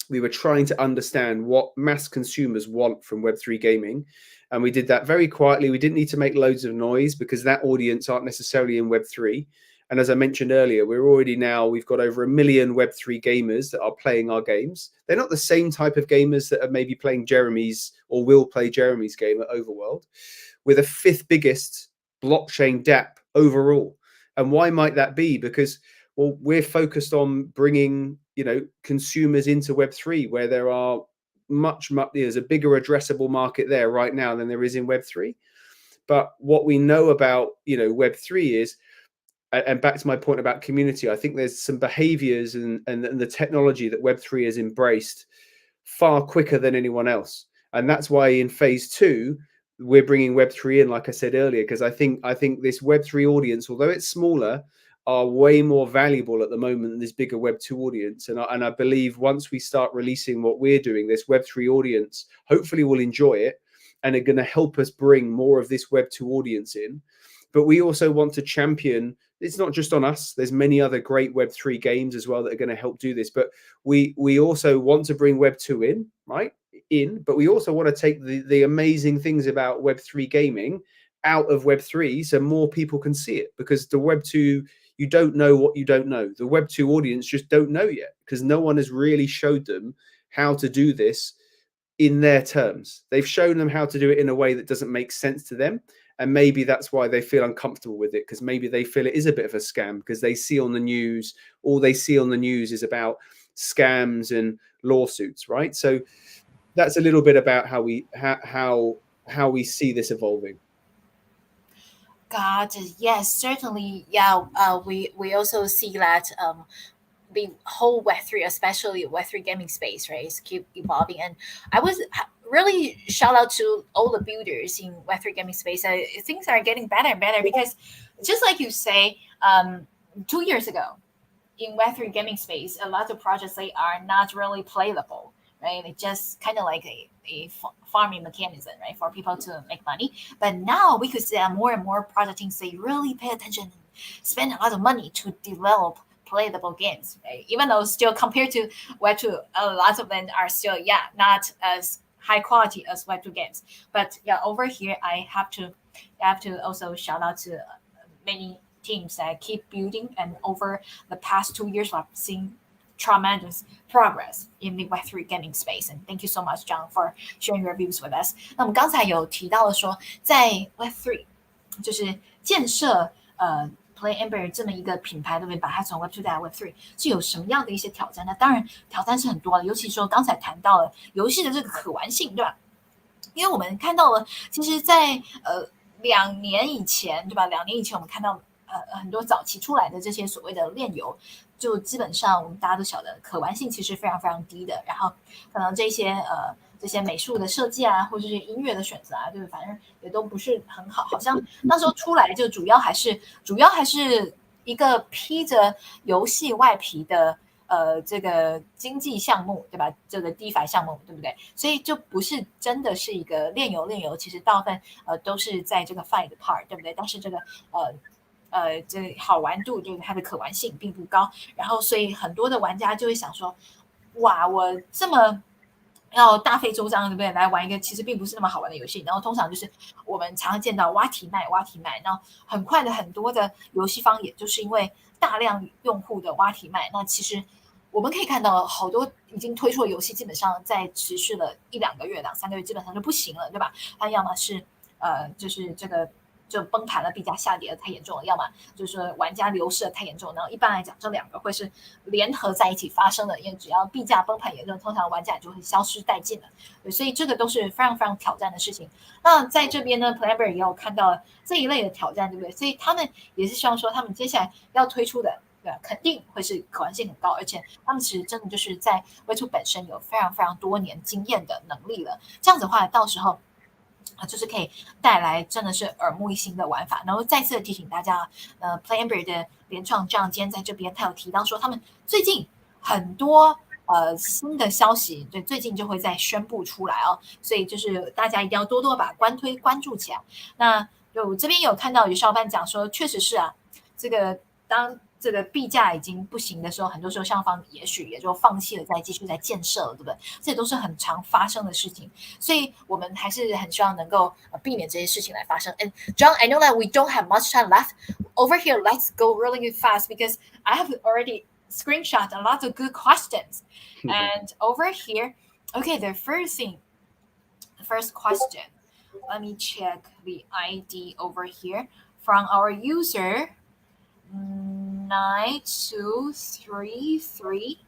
we were trying to understand what mass consumers want from Web3 gaming. And we did that very quietly. We didn't need to make loads of noise because that audience aren't necessarily in Web3. And as I mentioned earlier, we've got over 1 million Web3 gamers that are playing our games. They're not the same type of gamers that are maybe playing Jeremy's or will play Jeremy's game at Overworld. We're the 5th biggest blockchain DApp overall. And why might that be? Because, well, we're focused on bringing, consumers into Web3, where there are there's a bigger addressable market there right now than there is in Web3. But what we know about, Web3 is, and back to my point about community, I think there's some behaviors and the technology that Web3 has embraced far quicker than anyone else. And that's why in phase 2, we're bringing Web3 in, like I said earlier, because I think this Web3 audience, although it's smaller, are way more valuable at the moment than this bigger Web2 audience. And I believe once we start releasing what we're doing, this Web3 audience hopefully will enjoy it and are going to help us bring more of this Web2 audience in. But we also want to champion, it's not just on us, there's many other great Web3 games as well that are going to help do this. But we also want to bring Web2 in, right? But we also want to take the amazing things about Web3 gaming out of Web3 so more people can see it. Because the Web2, you don't know what you don't know. The Web2 audience just don't know yet because no one has really showed them how to do this in their terms. They've shown them how to do it in a way that doesn't make sense to them. And maybe that's why they feel uncomfortable with it, because maybe they feel it is a bit of a scam because they see on the news, all they see on the news is about scams and lawsuits, right? So that's a little bit about how we see this evolving. Got it. Yes, certainly. Yeah, we also see that the whole Web3, especially Web3 gaming space, right, is keep evolving. And I was really shout out to all the builders in Web3 gaming space. Things are getting better and better because, just like you say, 2 years ago, in Web3 gaming space, a lot of projects they are not really playable, right? It's just kind of like a farming mechanism, right, for people to make money. But now we could see that more and more project teams they really pay attention and spend a lot of money to develop playable games, right? Even though still compared to Web2, a lot of them are still not as high quality as Web2 games. But over here I have to also shout out to many teams that keep building, and over the past 2 years I've seen tremendous progress in the Web3 gaming space. And thank you so much, John, for sharing your views with us. 那我们刚才有提到了说，在 Web3 就是建设Play Amber 这么一个品牌，对不对？把它从 Web2 带来 Web3 是有什么样的一些挑战呢？当然，挑战是很多的，尤其说刚才谈到了游戏的这个可玩性，对吧？因为我们看到了，其实在2年以前，对吧？2年以前我们看到很多早期出来的这些所谓的炼油，就基本上我们大家都晓得可玩性其实非常非常低的，然后可能这些这些美术的设计啊，或者是音乐的选择啊，就是反正也都不是很好，好像那时候出来就主要还是一个披着游戏外皮的这个经济项目，对吧？这个 DeFi 项目，对不对？所以就不是真的是一个炼油，其实大部分都是在这个 Fi 的 part，对不对？但是这个这好玩度就是它的可玩性并不高，然后所以很多的玩家就会想说，哇，我这么要大费周章，对不对？来玩一个其实并不是那么好玩的游戏，然后通常就是我们常常见到挖题卖，然后很快的很多的游戏方，也就是因为大量用户的挖题卖，那其实我们可以看到好多已经推出的游戏，基本上在持续了1-2个月、2-3个月，基本上就不行了，对吧？它要么是就是这个就崩盘了，币价下跌的太严重了，要么就是玩家流失的太严重。然后一般来讲，这两个会是联合在一起发生的，因为只要币价崩盘严重，通常玩家就会消失殆尽了。对，所以这个都是非常非常挑战的事情。那在这边呢 p l a y b e r 也有看到这一类的挑战，对不对？所以他们也是希望说，他们接下来要推出的。对，肯定会是可玩性很高，而且他们其实真的就是在 Web2 本身有非常非常多年经验的能力了。这样子的话，到时候就是可以带来真的是耳目一新的玩法。然后再次的提醒大家，Playmber 的联创这样今天在这边，他有提到说他们最近很多新的消息，对，最近就会再宣布出来哦。所以就是大家一定要多多把关注起来。那就这边有看到有小伙伴讲说，确实是啊，这个当这个币价已经不行的时候，很多时候上方也许也就放弃了再继续再建设了，对不对？这都是很常发生的事情，所以我们还是很希望能够避免这些事情来发生。And John, I know that we don't have much time left over here. Let's go really fast because I have already screenshot a lot of good questions. And over here, okay, the first question. Let me check the ID over here from our user 9233.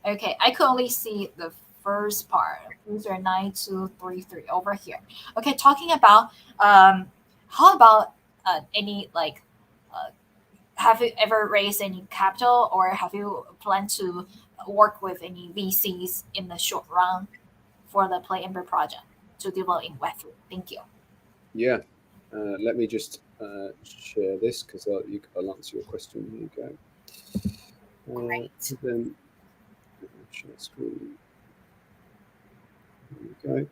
Okay, I could only see the first part. User 9233 over here. Okay, talking about how about any like have you ever raised any capital or have you planned to work with any VCs in the short run for the Play Ember project to develop in Web3? Thank you. Yeah. Let me just share this because I'll answer your question. Here you go. Great. Then share screen. There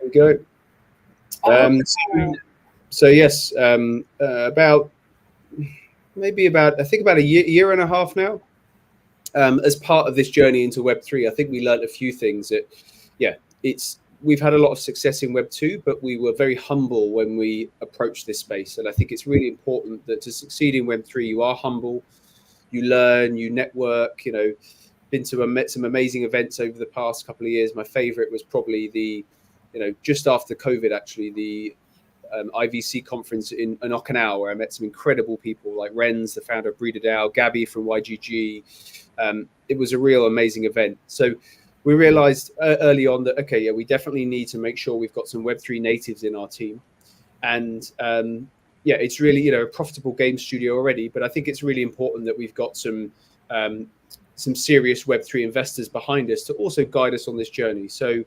we go. So yes, about I think about a year and a half now. As part of this journey into Web3, I think we learned a few things. We've had a lot of success in Web2, but we were very humble when we approached this space. And I think it's really important that to succeed in Web3, you are humble, you learn, you network, been to met some amazing events over the past couple of years. My favorite was probably just after COVID, actually, the IVC conference in Okinawa, where I met some incredible people like Renz, the founder of Breeder DAO, Gabby from YGG. It was a real amazing event. So we realized early on that, okay, yeah, we definitely need to make sure we've got some Web3 natives in our team. And it's really, a profitable game studio already, but I think it's really important that we've got some serious Web3 investors behind us to also guide us on this journey. So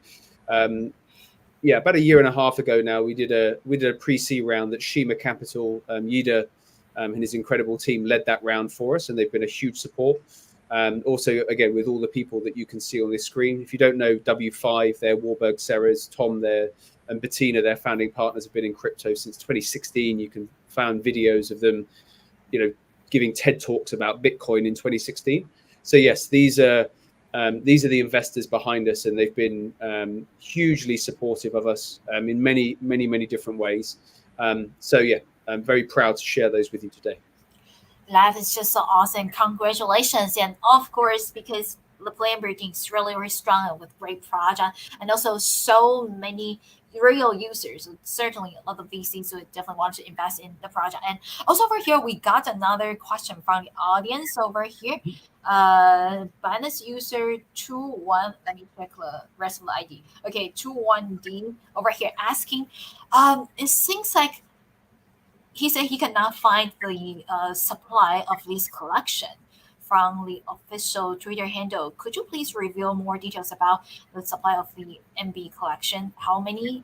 about a year and a half ago now, we did a pre-seed round that Shima Capital, Yida and his incredible team led that round for us, and they've been a huge support. Also, again, with all the people that you can see on this screen. If you don't know W5, they're Warburg Serres, Tom there, and Bettina, their founding partners, have been in crypto since 2016. You can find videos of them, giving TED Talks about Bitcoin in 2016. So yes, these are the investors behind us, and they've been hugely supportive of us in many, many, many different ways. I'm very proud to share those with you today. That is just so awesome. Congratulations. And of course, because the Playmber team is really, really strong with great project and also so many real users. So certainly a lot of VCs would definitely want to invest in the project. And also over here, we got another question from the audience over here. Binance user 21, let me check the rest of the ID. Okay, 21D over here asking, it seems like he said he cannot find the supply of this collection from the official Twitter handle. Could you please reveal more details about the supply of the MB collection? How many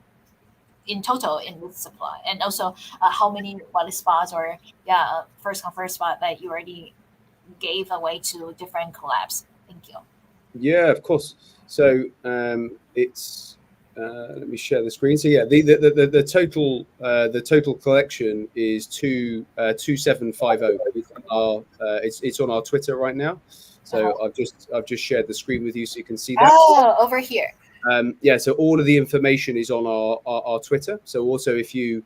in total in the supply, and also how many whitelist spots or first come first spot that you already gave away to different collabs? Thank you. Yeah, of course. So it's let me share the screen. So yeah, the total collection is 2750. It's on our Twitter right now. So I've just shared the screen with you so you can see that. Oh, over here. Yeah, so all of the information is on our Twitter. So also if you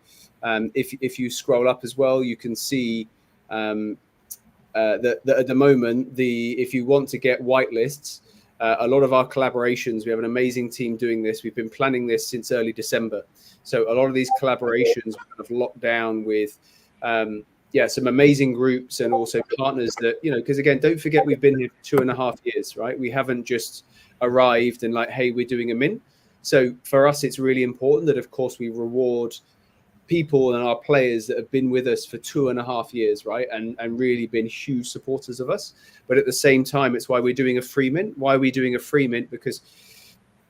scroll up as well, you can see that at the moment, if you want to get whitelists, a lot of our collaborations, we have an amazing team doing this. We've been planning this since early December. So a lot of these collaborations we kind of locked down with some amazing groups and also partners that, because again, don't forget we've been here for 2.5 years, right? We haven't just arrived and like, hey, we're doing a mint. So for us, it's really important that, of course, we reward people and our players that have been with us for 2.5 years, right? And really been huge supporters of us. But at the same time, it's why we're doing a free mint. Why are we doing a free mint? Because,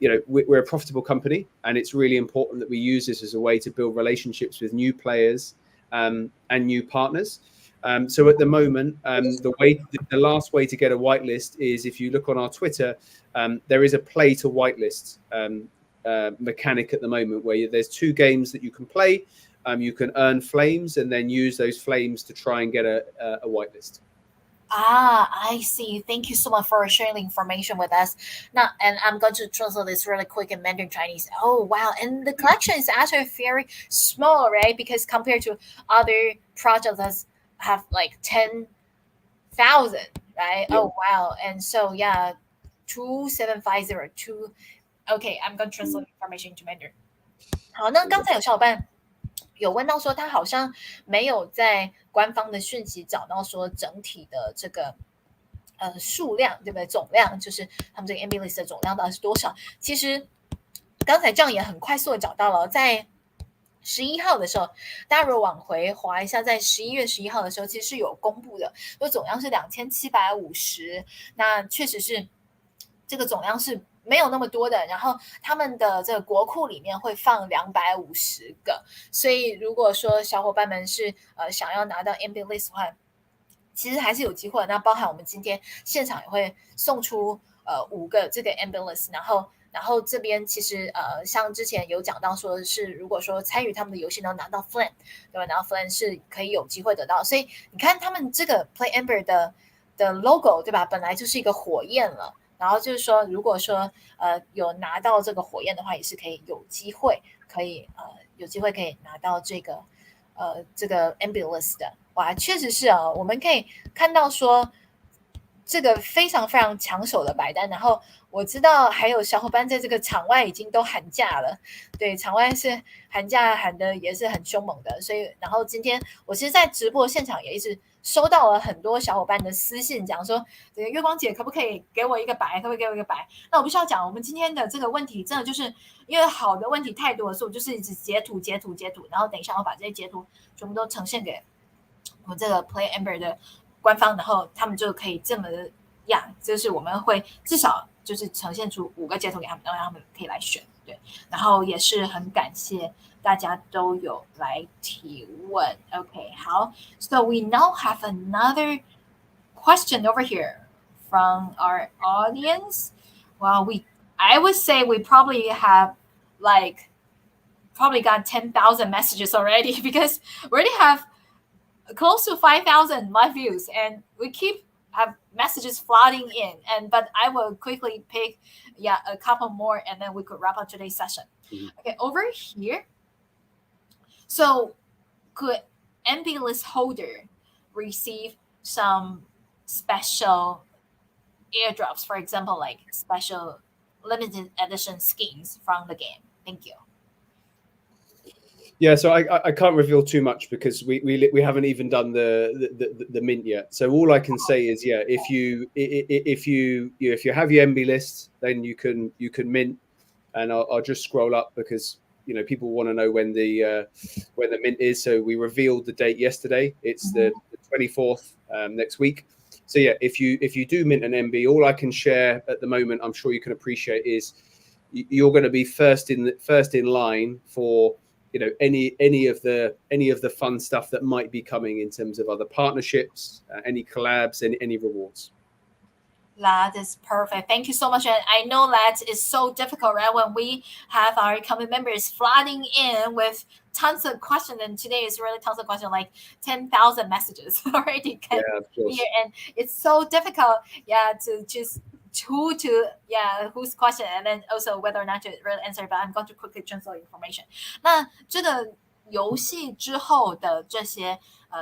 we're a profitable company, and it's really important that we use this as a way to build relationships with new players and new partners. So at the moment, the last way to get a whitelist is if you look on our Twitter, there is a play to whitelist mechanic at the moment where there's 2 games that you can play. You can earn flames and then use those flames to try and get a whitelist. I see. Thank you so much for sharing the information with us. Now, and I'm going to translate this really quick in Mandarin Chinese. Oh, wow. And the collection is actually very small, right? Because compared to other projects that have like 10,000, right? Yeah. Oh, wow. And so, 27502. Okay, I'm going to translate information into Mandarin. 好，那刚才有小伙伴有问到说，他好像没有在官方的讯息找到说整体的这个数量，对不对？总量就是他们这个 MB list 的总量到底是多少？其实刚才这样也很快速的找到了，在11号的时候，大家如果往回滑一下，在11月11号的时候，其实是有公布的，就总量是2750，那确实是这个总量是没有那么多的，然后他们的这个国库里面会放250个，所以如果说小伙伴们是想要拿到 MB list 的话，其实还是有机会。那包含我们今天现场也会送出5个这个 MB list，然后这边其实像之前有讲到说是如果说参与他们的游戏能拿到 Flame， 对吧？然后 Flame 是可以有机会得到，所以你看他们这个 Play Amber 的 logo， 对吧？本来就是一个火焰了。然后就是说，如果说有拿到这个火焰的话，也是可以有机会可以拿到这个ambulance 的。哇，确实是啊，我们可以看到说这个非常非常抢手的白单。然后我知道还有小伙伴在这个场外已经都喊价了，对，场外是喊价喊的也是很凶猛的。所以，然后今天我其实，在直播现场也一直收到了很多小伙伴的私信，讲说这个月光姐可不可以给我一个白，可不可以给我一个白？那我必须要讲，我们今天的这个问题真的就是因为好的问题太多了，所以我就是一直截图，然后等一下我把这些截图全部都呈现给我们这个 Play Amber 的官方，然后他们就可以这么就是我们会至少就是呈现出5个截图给他们，让他们可以来选。对，然后也是很感谢大家都有来提问。OK， 好 ，So we now have another question over here from our audience. Well, I would say we probably have probably got 10,000 messages already because we already have close to 5,000 live views, and we keep have messages flooding in. But I will quickly pick a couple more, and then we could wrap up today's session. Okay, over here. So, could MB list holder receive some special airdrops, for example, like special limited edition skins from the game? Thank you. Yeah, so I can't reveal too much because we haven't even done the mint yet. So all I can say is, if you have your MB list, then you can mint, and I'll just scroll up because people want to know when the mint is. So we revealed the date yesterday. It's the 24th next week. So yeah, if you do mint an MB, all I can share at the moment, I'm sure you can appreciate, is you're going to be first in line for any of the fun stuff that might be coming in terms of other partnerships, any collabs, any rewards. That is perfect. Thank you so much. And I know that is so difficult, right? When we have our community members flooding in with tons of questions, and today is really tons of questions, like 10,000 messages already Yeah, can of be here. course. And it's so difficult, yeah, to choose whose question, and then also whether or not to really answer. But I'm going to quickly translate information. 那这个游戏之后的这些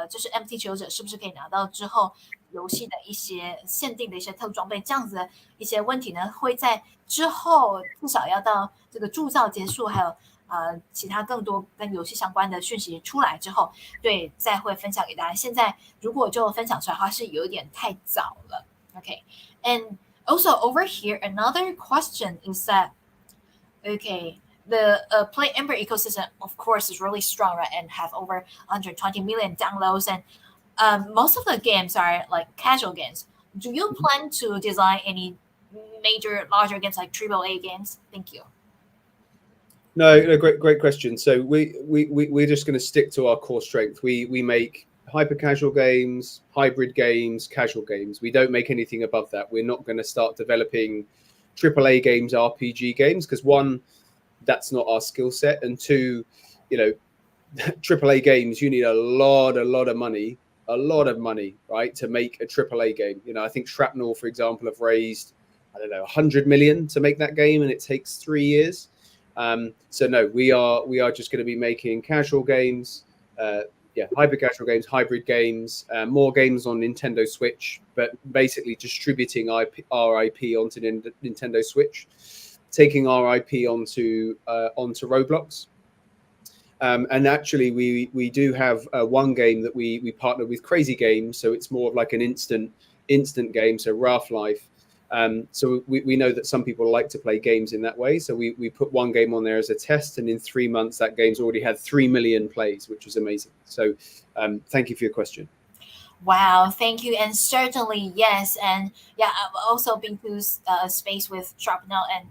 就是 MT 持有者是不是可以拿到之后游戏的一些限定的一些特殊装备，这样子的一些问题呢，会在之后至少要到这个铸造结束，还有其他更多跟游戏相关的讯息出来之后，对，再会分享给大家。现在如果就分享出来的话，是有点太早了。Okay, and also over here, another question is that the Play Ember ecosystem, of course, is really strong, right? And have over 120 million downloads, and most of the games are like casual games. Do you plan to design any major, larger games like AAA games? Thank you. No, great question. So we're just going to stick to our core strength. We make hyper casual games, hybrid games, casual games. We don't make anything above that. We're not going to start developing AAA games, RPG games, because one, that's not our skill set, and two, AAA games, you need a lot of money, right, to make a AAA game. I think Shrapnel, for example, have raised, I don't know, 100 million to make that game, and it takes 3 years. So no, we are just going to be making casual games, hyper casual games, hybrid games, more games on Nintendo Switch, but basically distributing our IP onto Nintendo Switch, taking our IP onto Roblox. And actually, we do have one game that we partner with Crazy Games, so it's more of like an instant game, so Raft Life. So we know that some people like to play games in that way. So we put one game on there as a test, and in 3 months, that game's already had 3 million plays, which is amazing. So thank you for your question. Wow, thank you. And certainly, yes. And yeah, I've also been to space with Sharpnel, and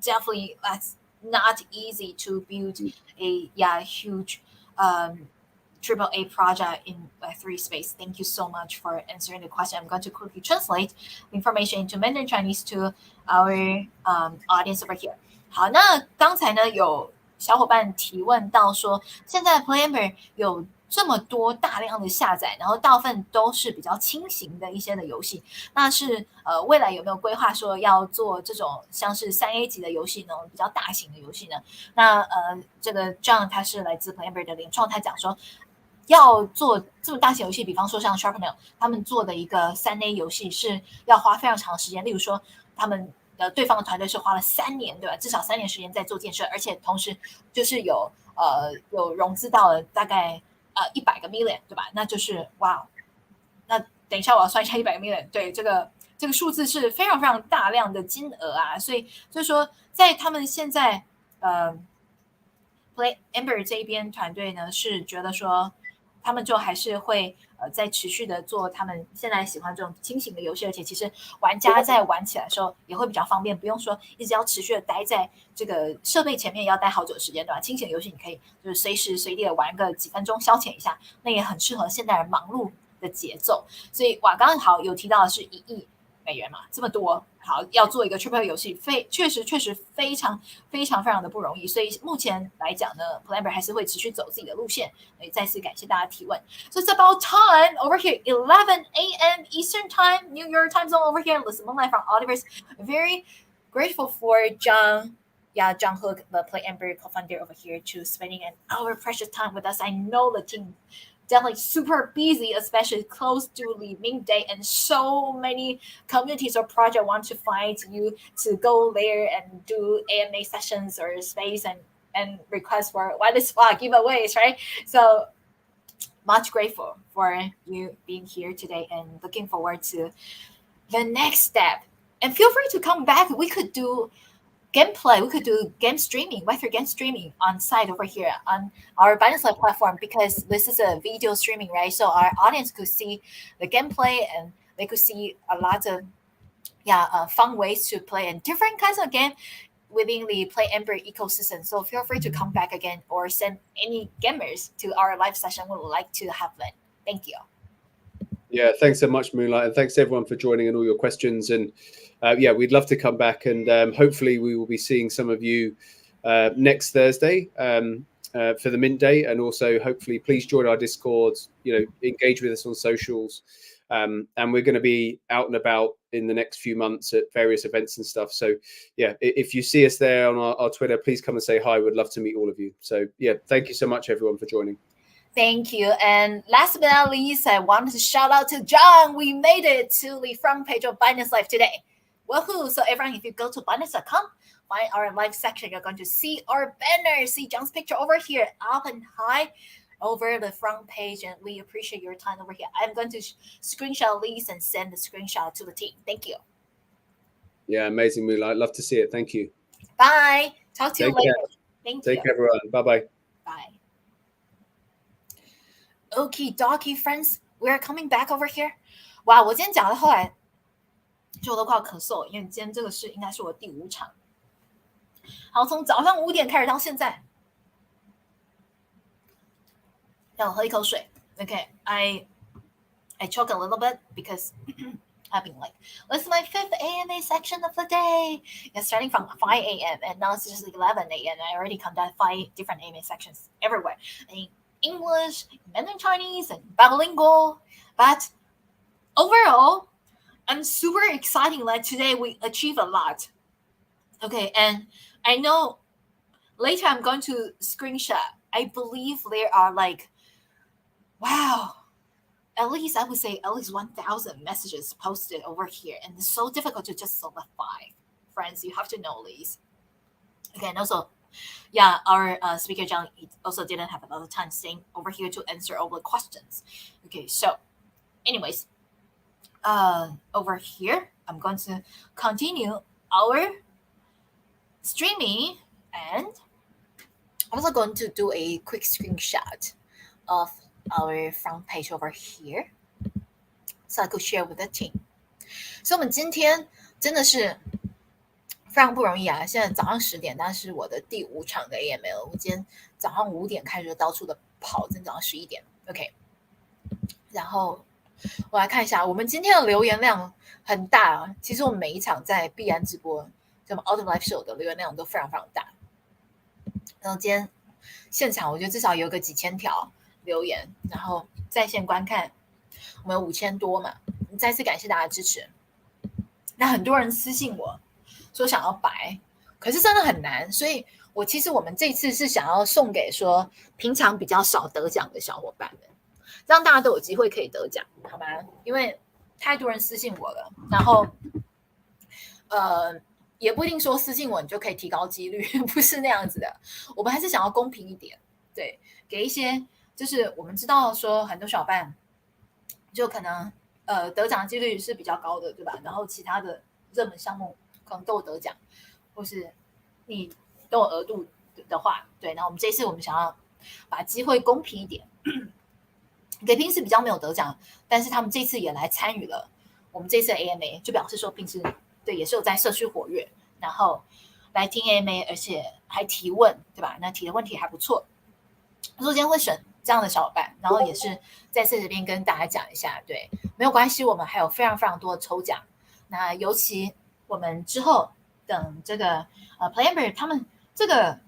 definitely that's not easy to build a huge AAA project in Web3 space. Thank you so much for answering the question. I'm going to quickly translate information into Mandarin Chinese to our audience over here. 好，那刚才呢有小伙伴提问到说，现在 Playamber 有这么多大量的下载，然后大部分都是比较轻型的一些的游戏。那是未来有没有规划说要做这种像是3A 级的游戏呢？比较大型的游戏呢？那这个 John 他是来自 Playamber 的联创，他讲说要做这么大型游戏，比方说像 Sharpnel 他们做的一个3A 游戏是要花非常长的时间，例如说他们对方的团队是花了3年，对吧？至少3年时间在做建设，而且同时就是有融资到了大概100个 million， 对吧？那就是哇，那等一下我要算一下100个 million， 对，这个数字是非常非常大量的金额啊，所以说在他们现在Play Ember 这一边团队呢是觉得说他们就还是会在持续的做他们现在喜欢这种轻型的游戏，而且其实玩家在玩起来的时候也会比较方便，不用说一直要持续的待在这个设备前面要待好久的时间，对吧？轻型游戏你可以就是随时随地的玩个几分钟消遣一下，那也很适合现代人忙碌的节奏。所以哇，刚刚好有提到的是1亿美元嘛，这么多，好要做一个 AAA 游戏，确实非常的不容易。所以目前来讲呢 ，Playamber 还是会持续走自己的路线。所以再次感谢大家提问。So it's about time over here, 11 a.m. Eastern Time, New York time zone over here. Listen live from Oliver's. Very grateful for John. Yeah, John Hook, the Playamber co-founder over here, to spending an hour precious time with us. I know the team definitely super busy, especially close to the midday, and so many communities or projects want to find you to go there and do AMA sessions or space and request for what is what giveaways, right? So much grateful for you being here today and looking forward to the next step. And feel free to come back. We could do gameplay. We could do game streaming, Web3 game streaming on site over here on our Binance Live platform, because this is a video streaming, right? So our audience could see the gameplay and they could see a lot of fun ways to play and different kinds of game within the Play Amber ecosystem. So feel free to come back again or send any gamers to our live session. We would like to have them. Thank you. Yeah, thanks so much, Moonlight, and thanks everyone for joining and all your questions. And we'd love to come back, and hopefully we will be seeing some of you next Thursday for the Mint Day, and also hopefully please join our Discord. Engage with us on socials, and we're going to be out and about in the next few months at various events and stuff. So yeah, if you see us there on our Twitter, please come and say hi. We'd love to meet all of you. So yeah, thank you so much everyone for joining. Thank you. And last but not least, I wanted to shout out to John. We made it to the front page of Binance Live today. Woohoo! So everyone, if you go to Binance.com, find our live section, you're going to see our banner, see John's picture over here, up and high over the front page. And we appreciate your time over here. I'm going to screenshot these and send the screenshot to the team. Thank you. Yeah, amazing, Moonlight. Love to see it. Thank you. Bye. Talk to you later. Thank you. Take care, everyone. Bye-bye. Bye. Okie dokie, friends, we're coming back over here. 哇，我今天讲到后来，就我都快要咳嗽了，因为今天这个应该是我第5场。好，从早上5点开始到现在，让我喝一口水。Okay, I choke a little bit because I've been like, this is my 5th AMA section of the day. It's starting from 5 a.m. and now it's just 11 a.m. I already conducted 5 different AMA sections everywhere. English, Mandarin Chinese, and bilingual. But overall, I'm super excited that today we achieved a lot. Okay, and I know later I'm going to screenshot. I believe there are at least I would say at least 1,000 messages posted over here. And it's so difficult to just select 5. Friends, you have to know these. Okay, and also, our speaker John also didn't have a lot of time staying over here to answer all the questions. Okay, so anyways, over here, I'm going to continue our streaming, and I'm also going to do a quick screenshot of our front page over here, so I could share with the team. 所以我们今天真的是非常不容易啊！现在早上10点，但是我的第5场的 AML， 我今天早上5点开始到处的跑，今天早上11点 ，OK。然后我来看一下，我们今天的留言量很大啊。其实我们每一场在必然直播，什么 Autumn Live Show 的留言量都非常非常大。然后今天现场，我觉得至少有个几千条留言，然后在线观看，我们有5000多嘛。再次感谢大家支持。那很多人私信我说想要白，可是真的很难，所以我们这次是想要送给说平常比较少得奖的小伙伴们，让大家都有机会可以得奖，好吗？因为太多人私信我了，然后也不一定说私信我你就可以提高几率，不是那样子的。我们还是想要公平一点，对，给一些就是我们知道说很多小伙伴就可能得奖的几率是比较高的，对吧？然后其他的热门项目可能都有得奖，或是你都有额度的话，对。那我们这次我们想要把机会公平一点，给平时比较没有得奖，但是他们这次也来参与了我们这次的 AMA， 就表示说平时对也是有在社区活跃，然后来听 AMA， 而且还提问，对吧？那提的问题还不错。我说今天会选这样的小伙伴，然后也是在这边跟大家讲一下，对，没有关系，我们还有非常非常多的抽奖。那尤其我们之后等这个Play Amber 他们这个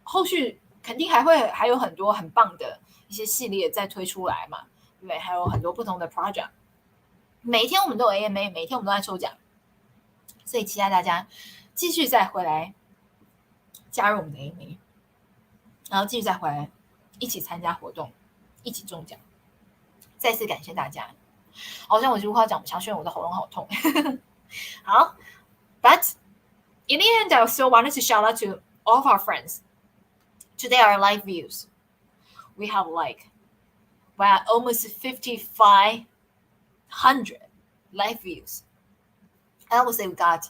后续肯定还有很多很棒的一些系列再推出来嘛，对不对？还有很多不同的 project， 每一天我们都有 AMA， 每一天我们都在抽奖，所以期待大家继续再回来加入我们的 AMA， 然后继续再回来一起参加活动，一起中奖。再次感谢大家。好像我如果要讲不下去，我的喉咙好痛。好 ，But in the end, I still wanted to shout out to all of our friends. Today, our live views, we have almost 5,500 live views. And I would say we got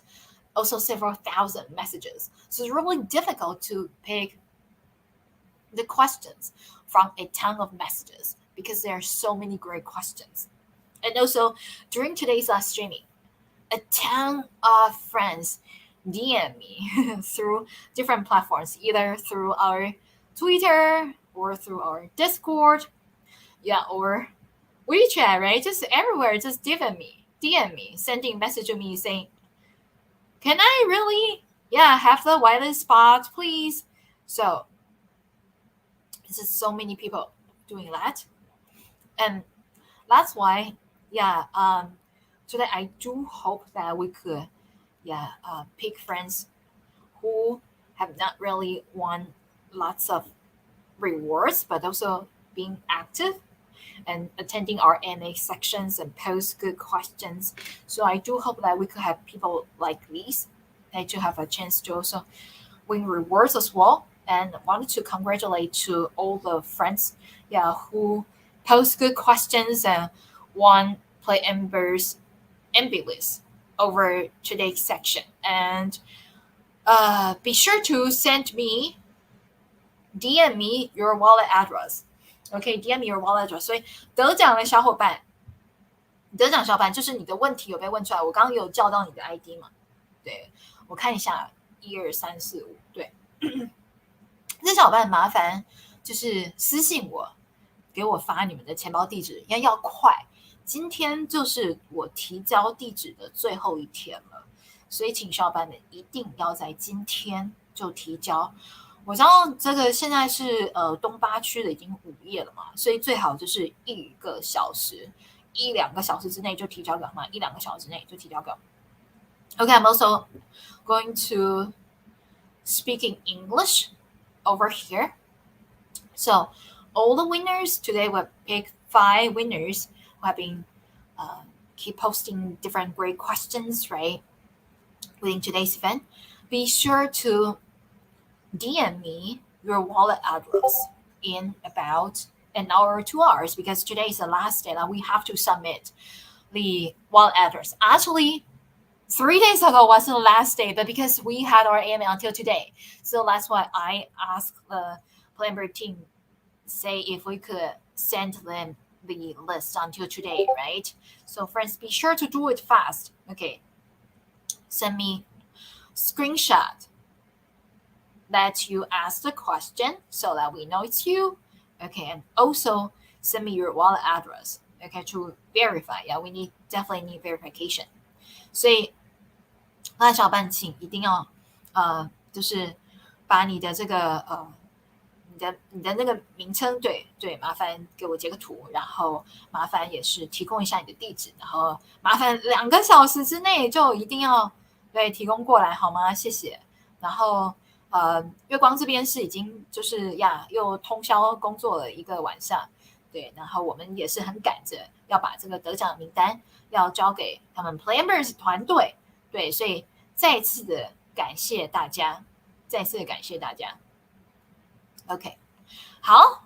also several thousand messages. So it's really difficult to pick the questions from a ton of messages because there are so many great questions. And also during today's live streaming, a ton of friends DM me through different platforms, either through our Twitter or through our Discord, yeah, or WeChat, right? Just everywhere, just DM me, sending message to me saying, "Can I really, yeah, have the whitelist spot, please?" So it's just so many people doing that, and that's why, yeah, today I do hope that we could, yeah, pick friends who have not really won lots of rewards, but also being active and attending our NA sections and post good questions. So I do hope that we could have people like these that to have a chance to also win rewards as well. And wanted to congratulate to all the friends, yeah, who post good questions and won Play Ember's MB list over today's section. And be sure to send me DM me your wallet address. OK，DM、me your wallet address。所以得奖的小伙伴，得奖小伙伴就是你的问题有被问出来，我刚刚有叫到你的 ID 嘛？对，我看一下，1、2、3、4、5，对，这小伙伴麻烦就是私信我，给我发你们的钱包地址，要快。今天就是我提交地址的最后一天了，所以请小伙伴们一定要在今天就提交。我知道这个现在是东八区的已经午夜了嘛，所以最好就是1个小时、1-2个小时之内就提交给我嘛，1-2个小时之内就提交给我。Okay, I'm also going to speak in English over here. So all the winners today will pick 5 winners who have been keep posting different great questions, right? Within today's event, be sure to DM me your wallet address in about an hour or 2 hours because today is the last day that we have to submit the wallet address. Actually, 3 days ago was the last day, but because we had our AMA until today, so that's why I asked the Planber team say if we could send them the list until today, right? So friends, be sure to do it fast. Okay, send me screenshot that you asked the question so that we know it's you. Okay, and also send me your wallet address. Okay, to verify. Yeah, we definitely need verification. 所以，那小伙伴请一定要就是把你的这个你的那个名称，对，麻烦给我截个图，然后麻烦也是提供一下你的地址，然后麻烦2个小时之内就一定要对提供过来好吗？谢谢。然后月光这边是已经就是又通宵工作了一个晚上，对，然后我们也是很赶着要把这个得奖名单要交给他们 Players 团队，对，所以再次的感谢大家，OK， 好，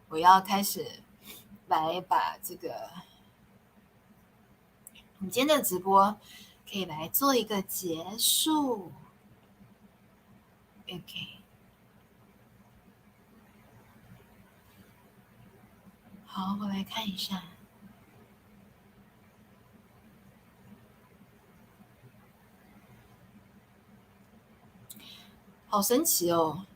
我要开始来把这个我们今天的直播可以来做一个结束。OK， 好，我来看一下。好神奇哦！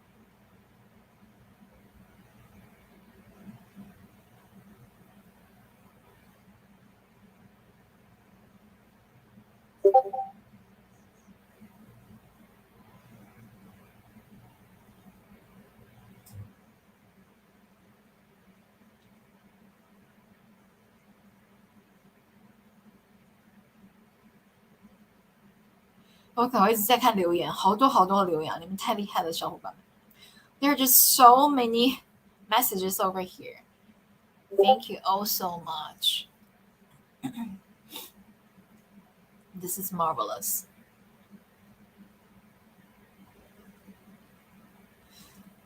我可能一直在看留言，好多的留言，你们太厉害了，小伙伴们。There are just so many messages over here. Thank you all so much. This is marvelous.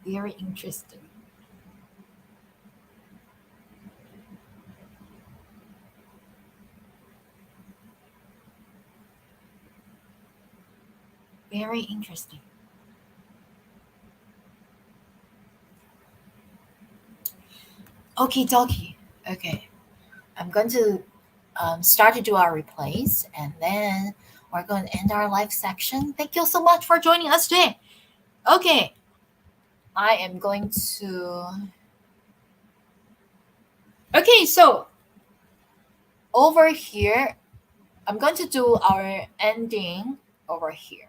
Very interesting. Very interesting. Okie dokie. Okay. I'm going to start to do our replays, and then we're going to end our live section. Thank you so much for joining us today. Okay, I am going to. Okay, so over here, I'm going to do our ending over here.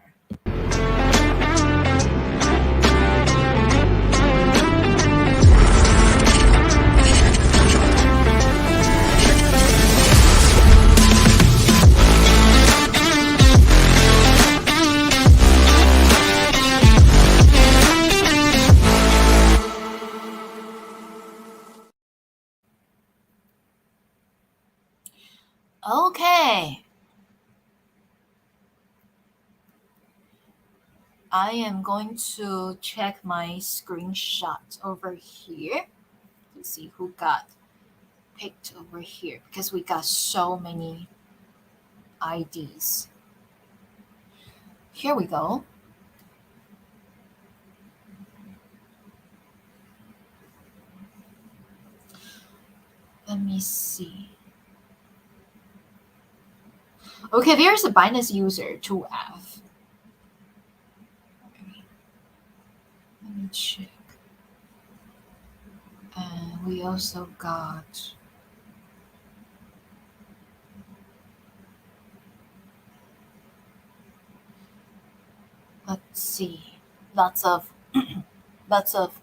Okay. I am going to check my screenshot over here to see who got picked over here because we got so many IDs. Here we go. Let me see. Okay, there's a Binance user 2F. Let me check. And we also got let's see, lots of lots of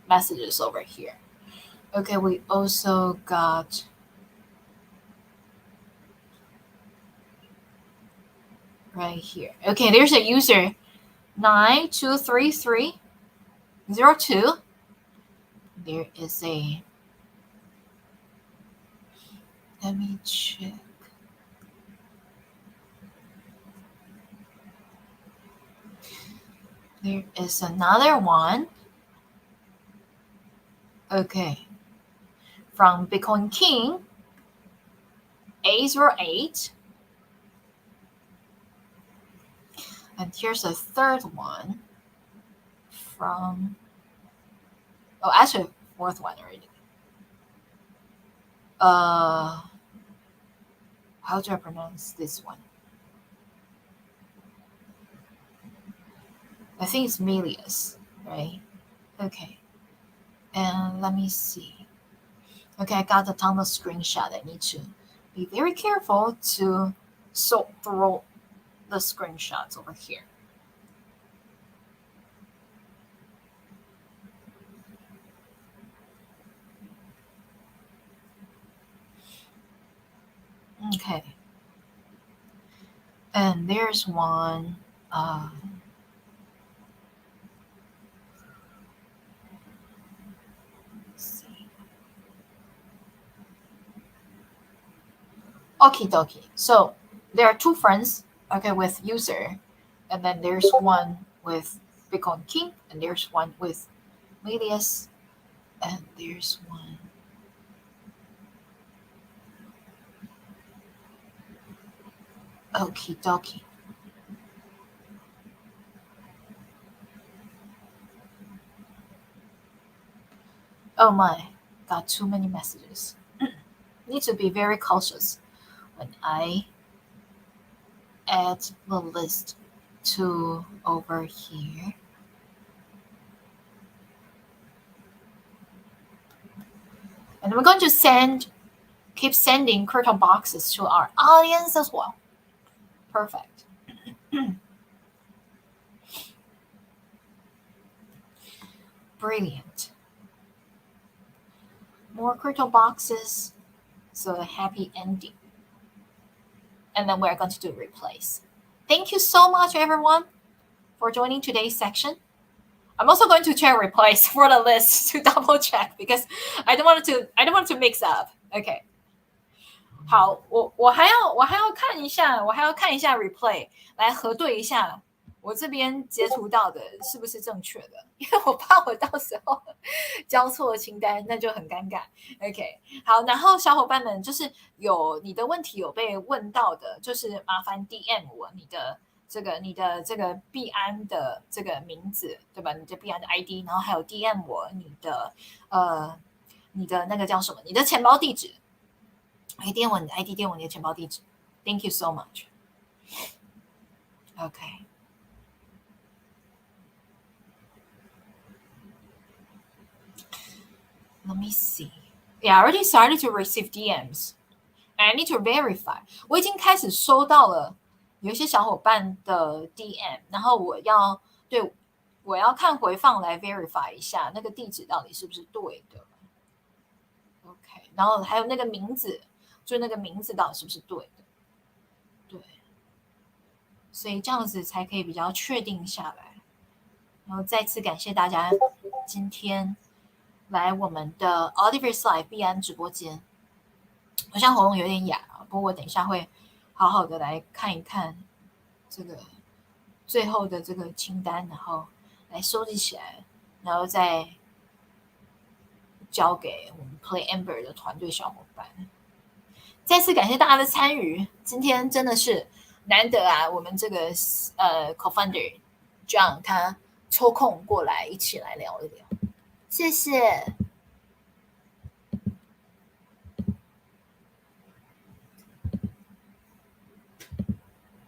messages over here. Okay, we also got right here. Okay, there's a user 923302. There is a, let me check. There is another one. Okay. From Bitcoin King, A08. And here's a third one from, oh, actually, fourth one already. How do I pronounce this one? I think it's Melius, right? Okay. And let me see. Okay, I got a ton of screenshot. I need to be very careful to sort through the screenshots over here. Okay. And there's one. Let's see. Okie dokie. So there are two friends, okay, with user, and then there's one with Bitcoin King, and there's one with Melius, and there's one. Okie dokie. Oh my, got too many messages. Need to be very cautious when I add the list to over here. And we're going to keep sending curtain boxes to our audience as well. Perfect. Brilliant. More curtain boxes, so a happy ending. And then we're going to do replace. Thank you so much, everyone, for joining today's section. I'm also going to check replace for the list to double check because I don't want to mix up. Okay. 好，我还要看一下，replay 来核对一下我这边截图到的是不是正确的，因为我怕我到时候交错清单，那就很尴尬。OK， 好，然后小伙伴们就是有你的问题有被问到的，就是麻烦 DM 我你的这个币安的这个名字，对吧？你的币安的 ID， 然后还有 DM 我你的那个叫什么？你的钱包地址。ID 电文你的钱包地址。Thank you so much. Okay. Let me see. Yeah, I already started to receive DMs. I need to verify. 我已经开始收到了有一些小伙伴的 DM，然后我要看回放来 verify 一下那个地址到底是不是对的。OK， 然后还有那个名字，就那个名字到底是不是对的？对，所以这样子才可以比较确定下来。然后再次感谢大家今天来我们的 Oliver's Live 币安直播间。我现在喉咙有点哑，不过我等一下会好好的来看一看这个最后的这个清单，然后来收集起来，然后再交给我们 Play Amber 的团队小伙伴。再次感谢大家的参与，今天真的是难得啊！我们这个co-founder John 他抽空过来一起来聊一聊，谢谢。